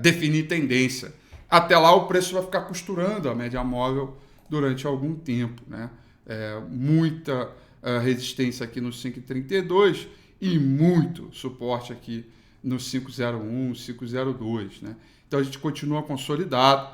definir tendência. Até lá o preço vai ficar costurando a média móvel durante algum tempo, né? Muita resistência aqui no 5,32 e muito suporte aqui no 5,01, 5,02, né? Então a gente continua consolidado.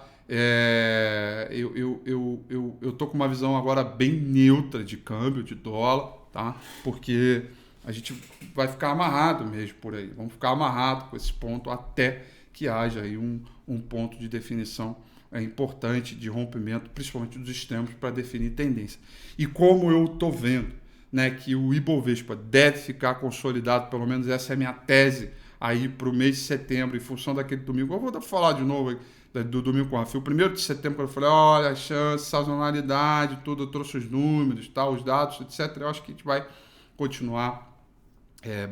Eu tô com uma visão agora bem neutra de câmbio de dólar, tá? Porque a gente vai ficar amarrado mesmo por aí. Vamos ficar amarrado com esse ponto até que haja aí um ponto de definição importante de rompimento, principalmente dos extremos, para definir tendência. E como eu estou vendo, né, que o Ibovespa deve ficar consolidado, pelo menos essa é a minha tese, aí para o mês de setembro, em função daquele domingo. Eu vou falar de novo do domingo com a Rafael. O 1º de setembro, quando eu falei, olha, a chance, sazonalidade, tudo, eu trouxe os números, tá, os dados, etc. Eu acho que a gente vai continuar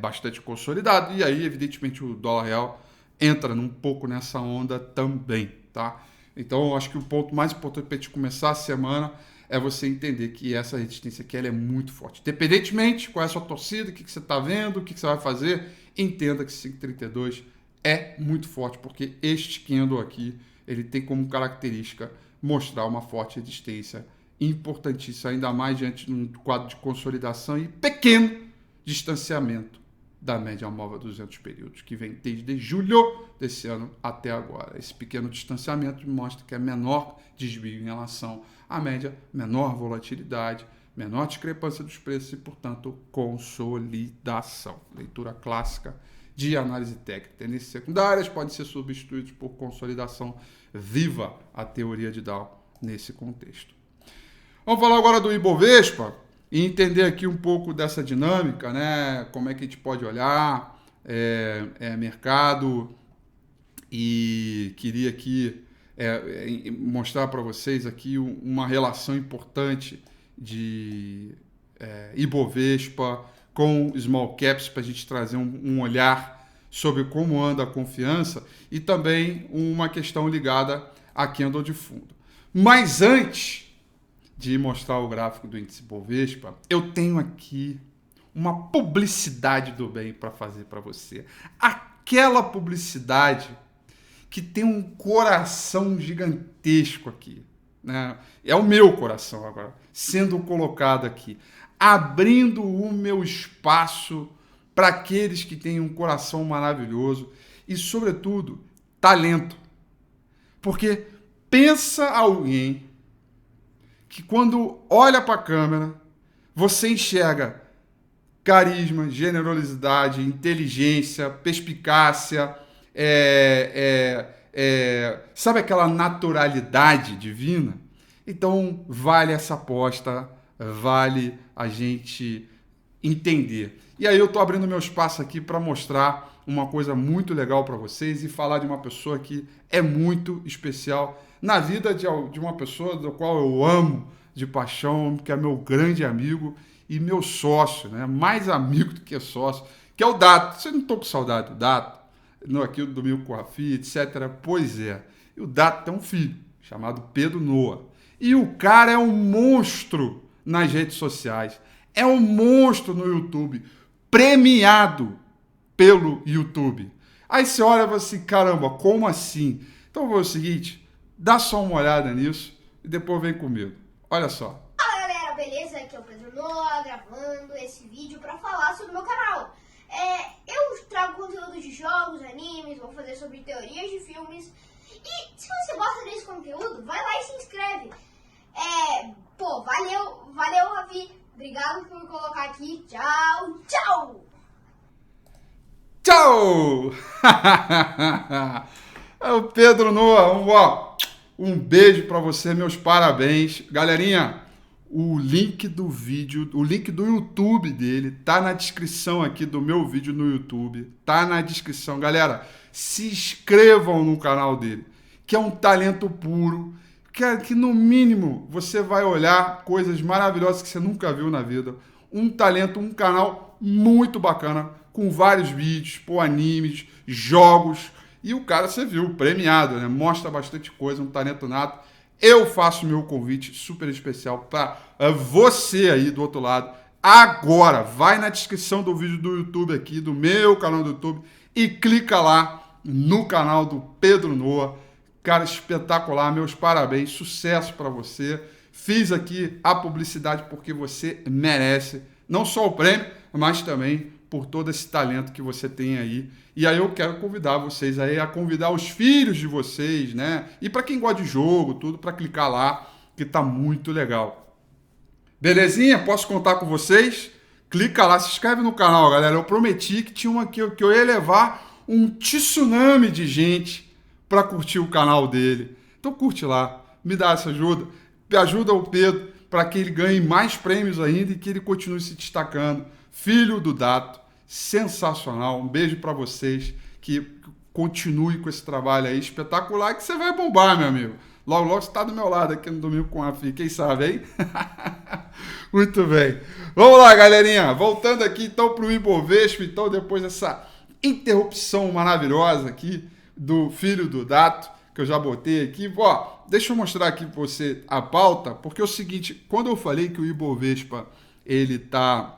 bastante consolidado. E aí, evidentemente, o dólar real entra um pouco nessa onda também, tá? Então, eu acho que o ponto mais importante para a gente começar a semana é você entender que essa resistência aqui ela é muito forte. Independentemente qual é a sua torcida, o que você está vendo, o que você vai fazer, entenda que 5,32 é muito forte, porque este candle aqui ele tem como característica mostrar uma forte resistência importantíssima, ainda mais diante de um quadro de consolidação e pequeno distanciamento da média móvel 200 períodos, que vem desde julho desse ano até agora. Esse pequeno distanciamento mostra que é menor desvio em relação à média, menor volatilidade, menor discrepância dos preços e, portanto, consolidação. Leitura clássica de análise técnica. Tendências secundárias podem ser substituídas por consolidação. Viva a teoria de Dow nesse contexto. Vamos falar agora do Ibovespa e entender aqui um pouco dessa dinâmica, né? Como é que a gente pode olhar mercado, e queria aqui mostrar para vocês aqui uma relação importante de Ibovespa com small caps para a gente trazer um olhar sobre como anda a confiança e também uma questão ligada a candle de fundo. Mas antes de mostrar o gráfico do índice Bovespa, eu tenho aqui uma publicidade do bem para fazer para você. Aquela publicidade que tem um coração gigantesco aqui, né? É o meu coração agora, sendo colocado aqui, abrindo o meu espaço para aqueles que têm um coração maravilhoso e, sobretudo, talento. Porque pensa alguém que quando olha para a câmera, você enxerga carisma, generosidade, inteligência, perspicácia, sabe aquela naturalidade divina? Então, vale essa aposta, vale a gente entender. E aí eu estou abrindo meu espaço aqui para mostrar uma coisa muito legal para vocês e falar de uma pessoa que é muito especial na vida de uma pessoa do qual eu amo de paixão, que é meu grande amigo e meu sócio, né? Mais amigo do que sócio, que é o Dato. Vocês não estão com saudade do Dato? Aqui do Domingo com a Rafi, etc. Pois é. E o Dato tem um filho chamado Pedro Noah. E o cara é um monstro nas redes sociais. É um monstro no YouTube. Premiado pelo YouTube. Aí você olha e fala assim, caramba, como assim? Então eu vou fazer o seguinte, dá só uma olhada nisso e depois vem comigo. Olha só. Fala galera, beleza? Aqui é o Pedro Noah gravando esse vídeo para falar sobre o meu canal. Eu trago conteúdo de jogos, animes, vou fazer sobre teorias de filmes. E se você gosta desse conteúdo, vai lá e se inscreve. Valeu, Ravi. Obrigado por colocar aqui. Tchau, tchau! Tchau! É o Pedro Noah. Um beijo para você, meus parabéns. Galerinha, o link do vídeo, o link do YouTube dele tá na descrição aqui do meu vídeo no YouTube. Tá na descrição. Galera, se inscrevam no canal dele, que é um talento puro, que no mínimo você vai olhar coisas maravilhosas que você nunca viu na vida. Um talento, um canal muito bacana, com vários vídeos, animes, jogos. E o cara, você viu, premiado, né? Mostra bastante coisa, um talento nato. Eu faço meu convite super especial para você aí do outro lado. Agora, vai na descrição do vídeo do YouTube aqui, do meu canal do YouTube, e clica lá no canal do Pedro Noah. Cara, espetacular, meus parabéns, sucesso para você. Fiz aqui a publicidade porque você merece, não só o prêmio, mas também por todo esse talento que você tem aí. E aí eu quero convidar vocês aí a convidar os filhos de vocês, né? E para quem gosta de jogo, tudo, para clicar lá, que tá muito legal. Belezinha? Posso contar com vocês? Clica lá, se inscreve no canal, galera. Eu prometi que tinha que eu ia levar um tsunami de gente para curtir o canal dele. Então curte lá, me dá essa ajuda. Ajuda o Pedro para que ele ganhe mais prêmios ainda e que ele continue se destacando. Filho do Dato, sensacional. Um beijo para vocês, que continue com esse trabalho aí espetacular, que você vai bombar, meu amigo. Logo, logo você está do meu lado aqui no Domingo com a FI, quem sabe, hein? Muito bem. Vamos lá, galerinha. Voltando aqui, então, para o Ibovespa. Então, depois dessa interrupção maravilhosa aqui do Filho do Dato, que eu já botei aqui. Ó, deixa eu mostrar aqui para você a pauta, porque é o seguinte, quando eu falei que o Ibovespa, ele está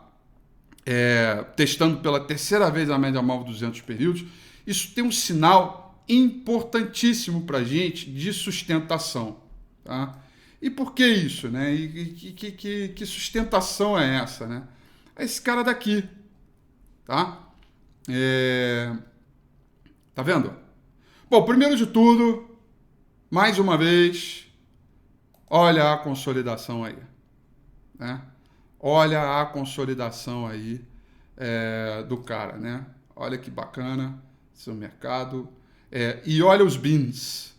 testando pela terceira vez a média móvel 200 períodos, isso tem um sinal importantíssimo para a gente de sustentação, tá? E por que isso, né? E que sustentação é essa, né? É esse cara daqui, tá? Tá vendo? Bom, primeiro de tudo, mais uma vez, olha a consolidação aí, né? Olha a consolidação aí do cara, né? Olha que bacana seu mercado. E olha os bins.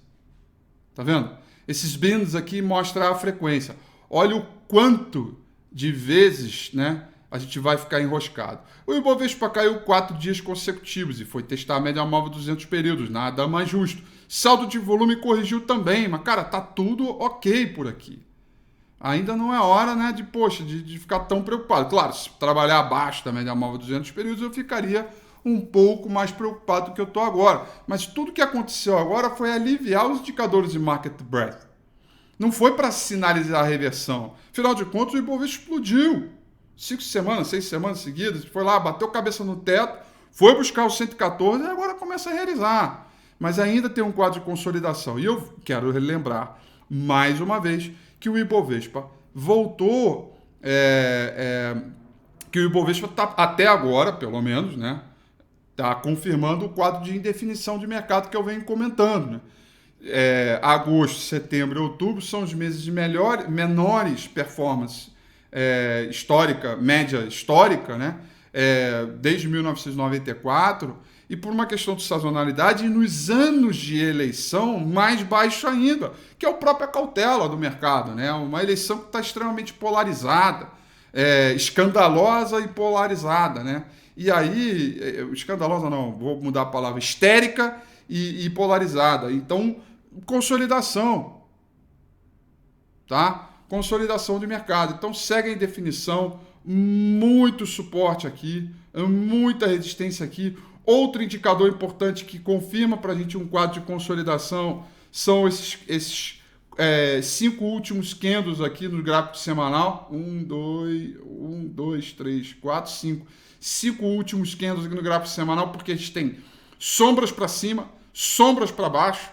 Tá vendo? Esses bins aqui mostram a frequência. Olha o quanto de vezes, né, a gente vai ficar enroscado. O Ibovespa caiu 4 dias consecutivos e foi testar a média móvel 200 períodos. Nada mais justo. Saldo de volume corrigiu também, mas, cara, tá tudo ok por aqui. Ainda não é hora, né, de ficar tão preocupado. Claro, se trabalhar abaixo da média móvel 200 períodos, eu ficaria um pouco mais preocupado do que eu estou agora. Mas tudo que aconteceu agora foi aliviar os indicadores de market breadth. Não foi para sinalizar a reversão. Afinal de contas, o Ibovespa explodiu. 6 semanas seguidas, foi lá, bateu cabeça no teto, foi buscar o 114 e agora começa a realizar. Mas ainda tem um quadro de consolidação. E eu quero lembrar, mais uma vez, que o Ibovespa voltou, que o Ibovespa está, até agora, pelo menos, né, está confirmando o quadro de indefinição de mercado que eu venho comentando, né? Agosto, setembro e outubro são os meses de menores performance média histórica, né? Desde 1994, e por uma questão de sazonalidade, e nos anos de eleição mais baixo ainda, que é a própria cautela do mercado, né? Uma eleição que está extremamente polarizada, escandalosa e polarizada, né? E aí, escandalosa não, vou mudar a palavra, histérica e polarizada. Então, consolidação, tá? Consolidação de mercado. Então, segue a indefinição, muito suporte aqui, muita resistência aqui. Outro indicador importante que confirma para a gente um quadro de consolidação são esses 5 últimos candles aqui no gráfico semanal. 1, 2, 3, 4, 5. 5 últimos candles aqui no gráfico semanal, porque a gente tem sombras para cima, sombras para baixo,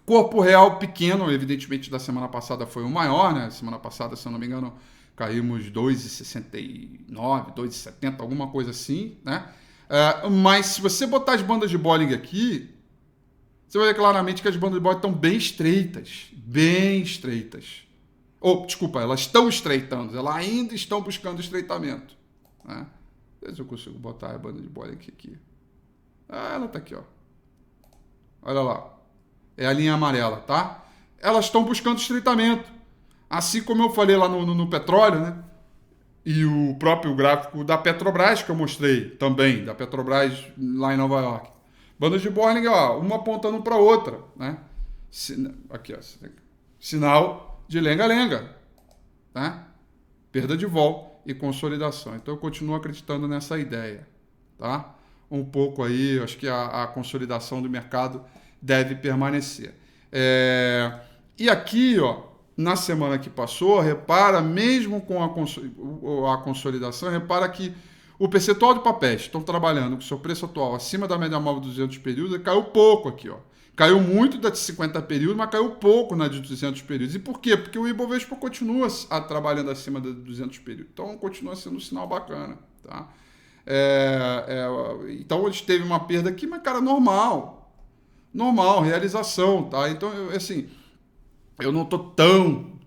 corpo real pequeno, evidentemente da semana passada foi o maior, né? Semana passada, se eu não me engano, caímos 2,69, 2,70, alguma coisa assim, né? Mas se você botar as bandas de Bollinger aqui, você vai ver claramente que as bandas de Bollinger estão bem estreitas, desculpa, elas estão estreitando, elas ainda estão buscando estreitamento, né? Deixa eu consigo botar a banda de Bollinger aqui. Ela tá aqui, ó. Olha lá. É a linha amarela, tá? Elas estão buscando estreitamento. Assim como eu falei lá no petróleo, né? E o próprio gráfico da Petrobras que eu mostrei também, da Petrobras lá em Nova York. Bandas de Bollinger, ó, uma apontando para outra, né? Aqui, ó. Sinal de lenga-lenga, tá? Perda de vol e consolidação. Então eu continuo acreditando nessa ideia, tá? Um pouco aí, acho que a consolidação do mercado deve permanecer. E aqui, ó, na semana que passou, repara, mesmo com a consolidação, repara que o percentual de papéis estão trabalhando com seu preço atual acima da média móvel de 200 períodos, caiu pouco aqui, ó. Caiu muito da de 50 períodos, mas caiu pouco na de 200 períodos. E por quê? Porque o Ibovespa continua trabalhando acima de 200 períodos. Então, continua sendo um sinal bacana, tá? Então, eles teve uma perda aqui, mas, cara, normal, realização, tá? Então, assim, eu não estou tão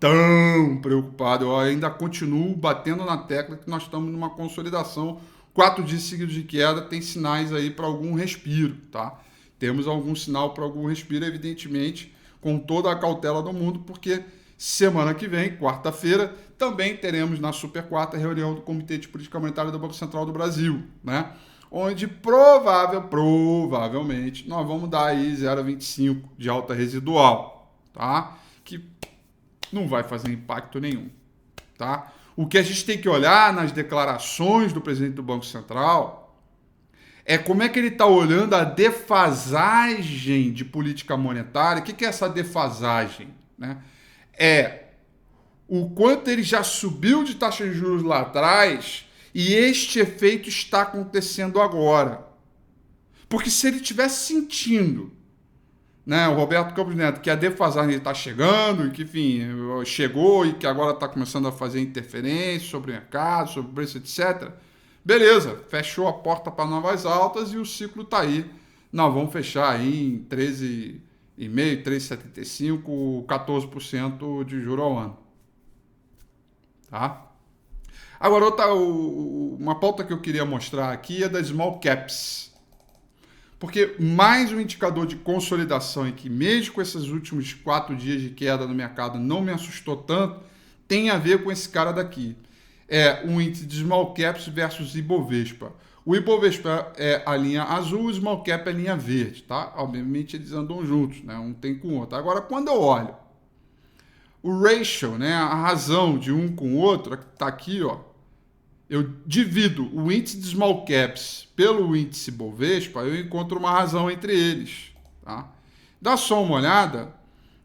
preocupado. Eu ainda continuo batendo na tecla que nós estamos numa consolidação. 4 dias seguidos de queda tem sinais aí para algum respiro, tá? Temos algum sinal para algum respiro, evidentemente, com toda a cautela do mundo, porque semana que vem, quarta-feira, também teremos na Super Quarta reunião do Comitê de Política Monetária do Banco Central do Brasil, né? Onde provavelmente nós vamos dar aí 0,25 de alta residual, tá? Que não vai fazer impacto nenhum, tá? O que a gente tem que olhar nas declarações do presidente do Banco Central é como é que ele está olhando a defasagem de política monetária. O que é essa defasagem, né? É o quanto ele já subiu de taxa de juros lá atrás e este efeito está acontecendo agora. Porque se ele estivesse sentindo, né, o Roberto Campos Neto, que a defasagem está chegando, e que, enfim, chegou e que agora está começando a fazer interferência sobre o mercado, sobre o preço, etc. Beleza, fechou a porta para novas altas e o ciclo está aí. Nós vamos fechar aí em 13,5%, 13,75%, 14% de juro ao ano. Tá? Agora, uma pauta que eu queria mostrar aqui é das small caps. Porque mais um indicador de consolidação e que mesmo com esses últimos 4 dias de queda no mercado não me assustou tanto, tem a ver com esse cara daqui. É o índice de small caps versus Ibovespa. O Ibovespa é a linha azul, o small cap é a linha verde, tá? Obviamente eles andam juntos, né? Um tem com o outro. Agora, quando eu olho o ratio, né? A razão de um com o outro, tá aqui, ó. Eu divido o índice de small caps pelo índice Bovespa, eu encontro uma razão entre eles. Tá? Dá só uma olhada,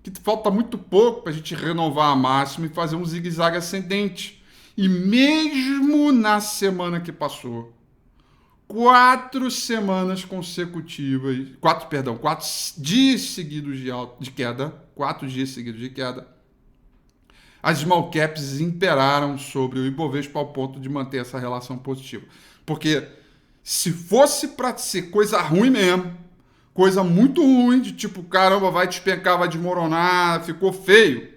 que falta muito pouco para a gente renovar a máxima e fazer um zigue-zague ascendente. E mesmo na semana que passou, 4 semanas consecutivas, 4 dias seguidos de queda, 4 dias seguidos de queda, as small caps imperaram sobre o Ibovespa ao ponto de manter essa relação positiva. Porque se fosse para ser coisa ruim mesmo, coisa muito ruim, de tipo, caramba, vai despencar, vai desmoronar, ficou feio,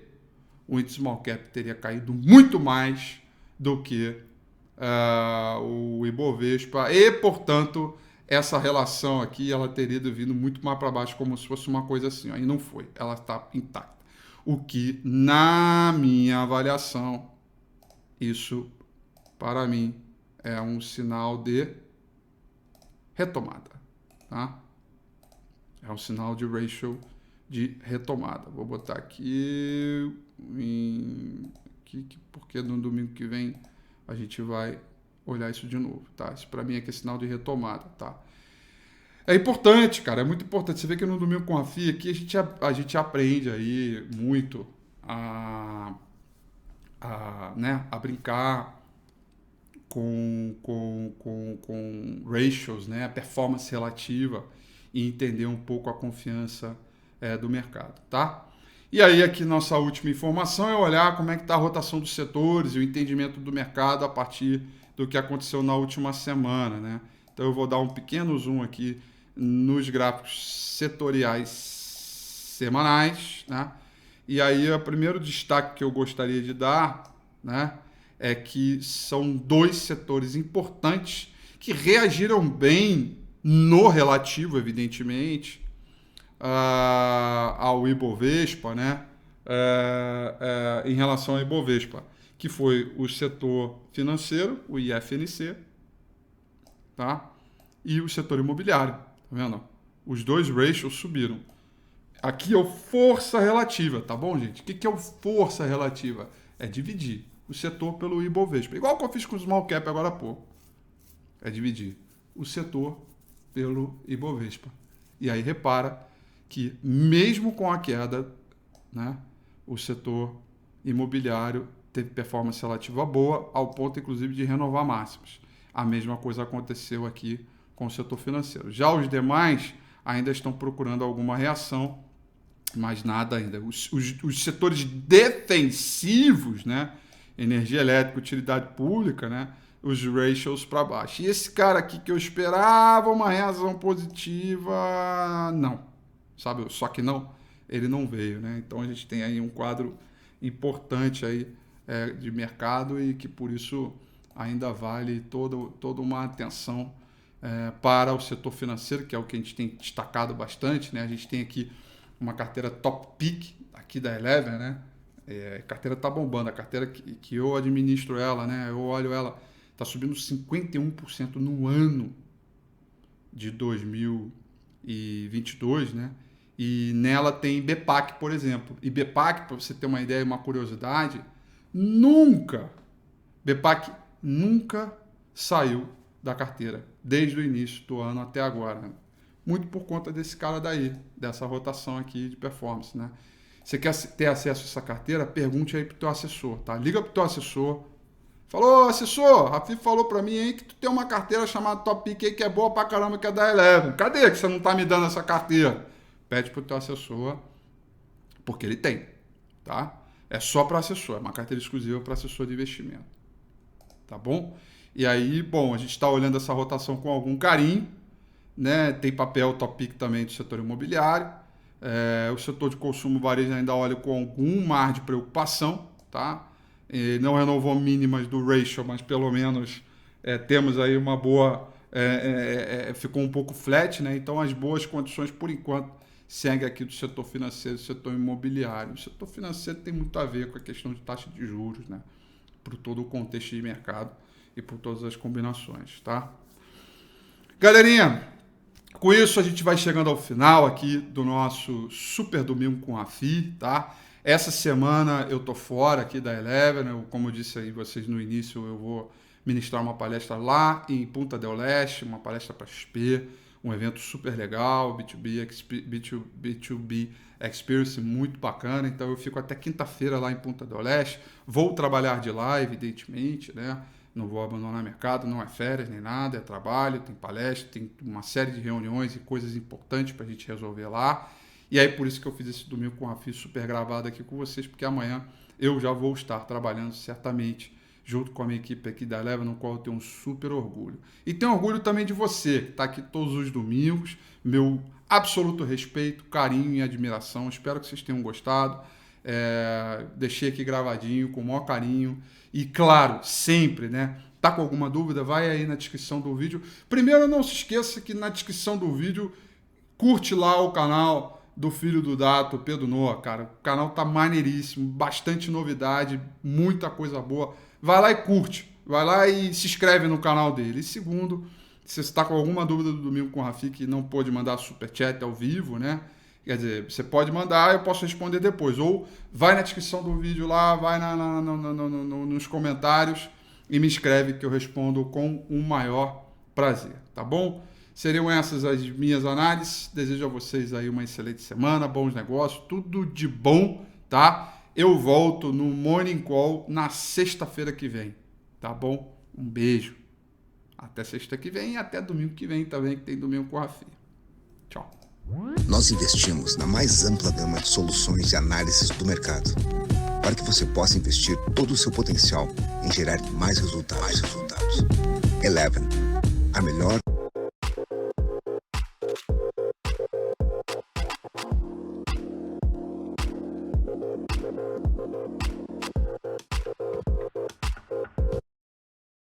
o índice small cap teria caído muito mais do que o Ibovespa e, portanto, essa relação aqui ela teria vindo muito mais para baixo, como se fosse uma coisa assim. Aí não foi, ela está intacta. O que, na minha avaliação, isso, para mim, é um sinal de retomada. Tá? É um sinal de ratio de retomada. Vou botar aqui, porque no domingo que vem a gente vai olhar isso de novo. Tá? Isso, para mim, é sinal de retomada. Tá? É importante, cara, é muito importante. Você vê que no Domingo com a FIA aqui a gente aprende aí muito a brincar com ratios, né, a performance relativa e entender um pouco a confiança do mercado, tá? E aí aqui nossa última informação é olhar como é que está a rotação dos setores e o entendimento do mercado a partir do que aconteceu na última semana, né? Então eu vou dar um pequeno zoom aqui nos gráficos setoriais semanais, né? E aí o primeiro destaque que eu gostaria de dar, né, é que são 2 setores importantes que reagiram bem no relativo, evidentemente, ao Ibovespa, né, em relação ao Ibovespa, que foi o setor financeiro, o IFNC, tá? E o setor imobiliário. Tá vendo? Os 2 ratios subiram. Aqui é o força relativa, tá bom, gente? O que é o força relativa? É dividir o setor pelo Ibovespa. Igual que eu fiz com o small cap agora há pouco. É dividir o setor pelo Ibovespa. E aí repara que mesmo com a queda, né, o setor imobiliário teve performance relativa boa, ao ponto inclusive de renovar máximas. A mesma coisa aconteceu aqui com o setor financeiro. Já os demais ainda estão procurando alguma reação, mas nada ainda. Os setores defensivos, né? Energia elétrica, utilidade pública, né? Os ratios para baixo. E esse cara aqui que eu esperava uma reação positiva, não. Sabe? Só que não. ele não veio, né? Então a gente tem aí um quadro importante aí de mercado e que por isso ainda vale toda uma atenção para o setor financeiro, que é o que a gente tem destacado bastante, né? A gente tem aqui uma carteira top pick aqui da Eleven, né? A carteira tá bombando, a carteira que eu administro ela, né? Eu olho ela, tá subindo 51% no ano de 2022, né? E nela tem BPAC, por exemplo. E BPAC, para você ter uma ideia e uma curiosidade, BPAC nunca saiu da carteira, desde o início do ano até agora, né? Muito por conta desse cara daí, dessa rotação aqui de performance, né? Você quer ter acesso a essa carteira? Pergunte aí pro teu assessor, tá? Liga pro teu assessor. Falou, assessor, Rafi falou pra mim aí que tu tem uma carteira chamada Top Pick aí que é boa pra caramba, que é da Eleven. Cadê que você não tá me dando essa carteira? Pede pro teu assessor, porque ele tem, tá? É só para assessor, é uma carteira exclusiva para assessor de investimento, tá bom? E aí, bom, a gente está olhando essa rotação com algum carinho, né? Tem papel Top Pick também do setor imobiliário, o setor de consumo varejo ainda olha com algum mar de preocupação, tá? E não renovou mínimas do ratio, mas pelo menos temos aí uma boa, ficou um pouco flat, né? Então as boas condições por enquanto segue aqui do setor financeiro e do setor imobiliário. O setor financeiro tem muito a ver com a questão de taxa de juros, né? Por todo o contexto de mercado e por todas as combinações, tá? Galerinha, com isso a gente vai chegando ao final aqui do nosso Super Domingo com Rafi, tá? Essa semana eu tô fora aqui da Eleven, como eu disse aí vocês no início, eu vou ministrar uma palestra lá em Punta del Este, uma palestra para XP, um evento super legal, B2B Experience muito bacana, então eu fico até quinta-feira lá em Punta del Este, vou trabalhar de lá, evidentemente, né? Não vou abandonar o mercado, não é férias nem nada, é trabalho, tem palestra, tem uma série de reuniões e coisas importantes para a gente resolver lá. E aí por isso que eu fiz esse domingo com o Rafi super gravado aqui com vocês, porque amanhã eu já vou estar trabalhando certamente junto com a minha equipe aqui da Eleven, no qual eu tenho um super orgulho. E tenho orgulho também de você, que está aqui todos os domingos, meu absoluto respeito, carinho e admiração. Espero que vocês tenham gostado. Deixei aqui gravadinho, com o maior carinho. E claro, sempre, né? Tá com alguma dúvida? Vai aí na descrição do vídeo. Primeiro, não se esqueça que na descrição do vídeo, curte lá o canal do filho do Dato, Pedro Noah, cara. O canal tá maneiríssimo, bastante novidade, muita coisa boa. Vai lá e curte, vai lá e se inscreve no canal dele. E segundo, se você está com alguma dúvida do Domingo com o Rafi, que não pôde mandar superchat ao vivo, né? Quer dizer, você pode mandar, eu posso responder depois. Ou vai na descrição do vídeo lá, vai nos comentários e me escreve que eu respondo com o maior prazer, tá bom? Seriam essas as minhas análises. Desejo a vocês aí uma excelente semana, bons negócios, tudo de bom, tá? Eu volto no Morning Call na sexta-feira que vem, tá bom? Um beijo. Até sexta que vem e até domingo que vem também, que tem Domingo com o Rafi. Tchau. Nós investimos na mais ampla gama de soluções de análises do mercado, para que você possa investir todo o seu potencial em gerar mais resultados. Eleven, a melhor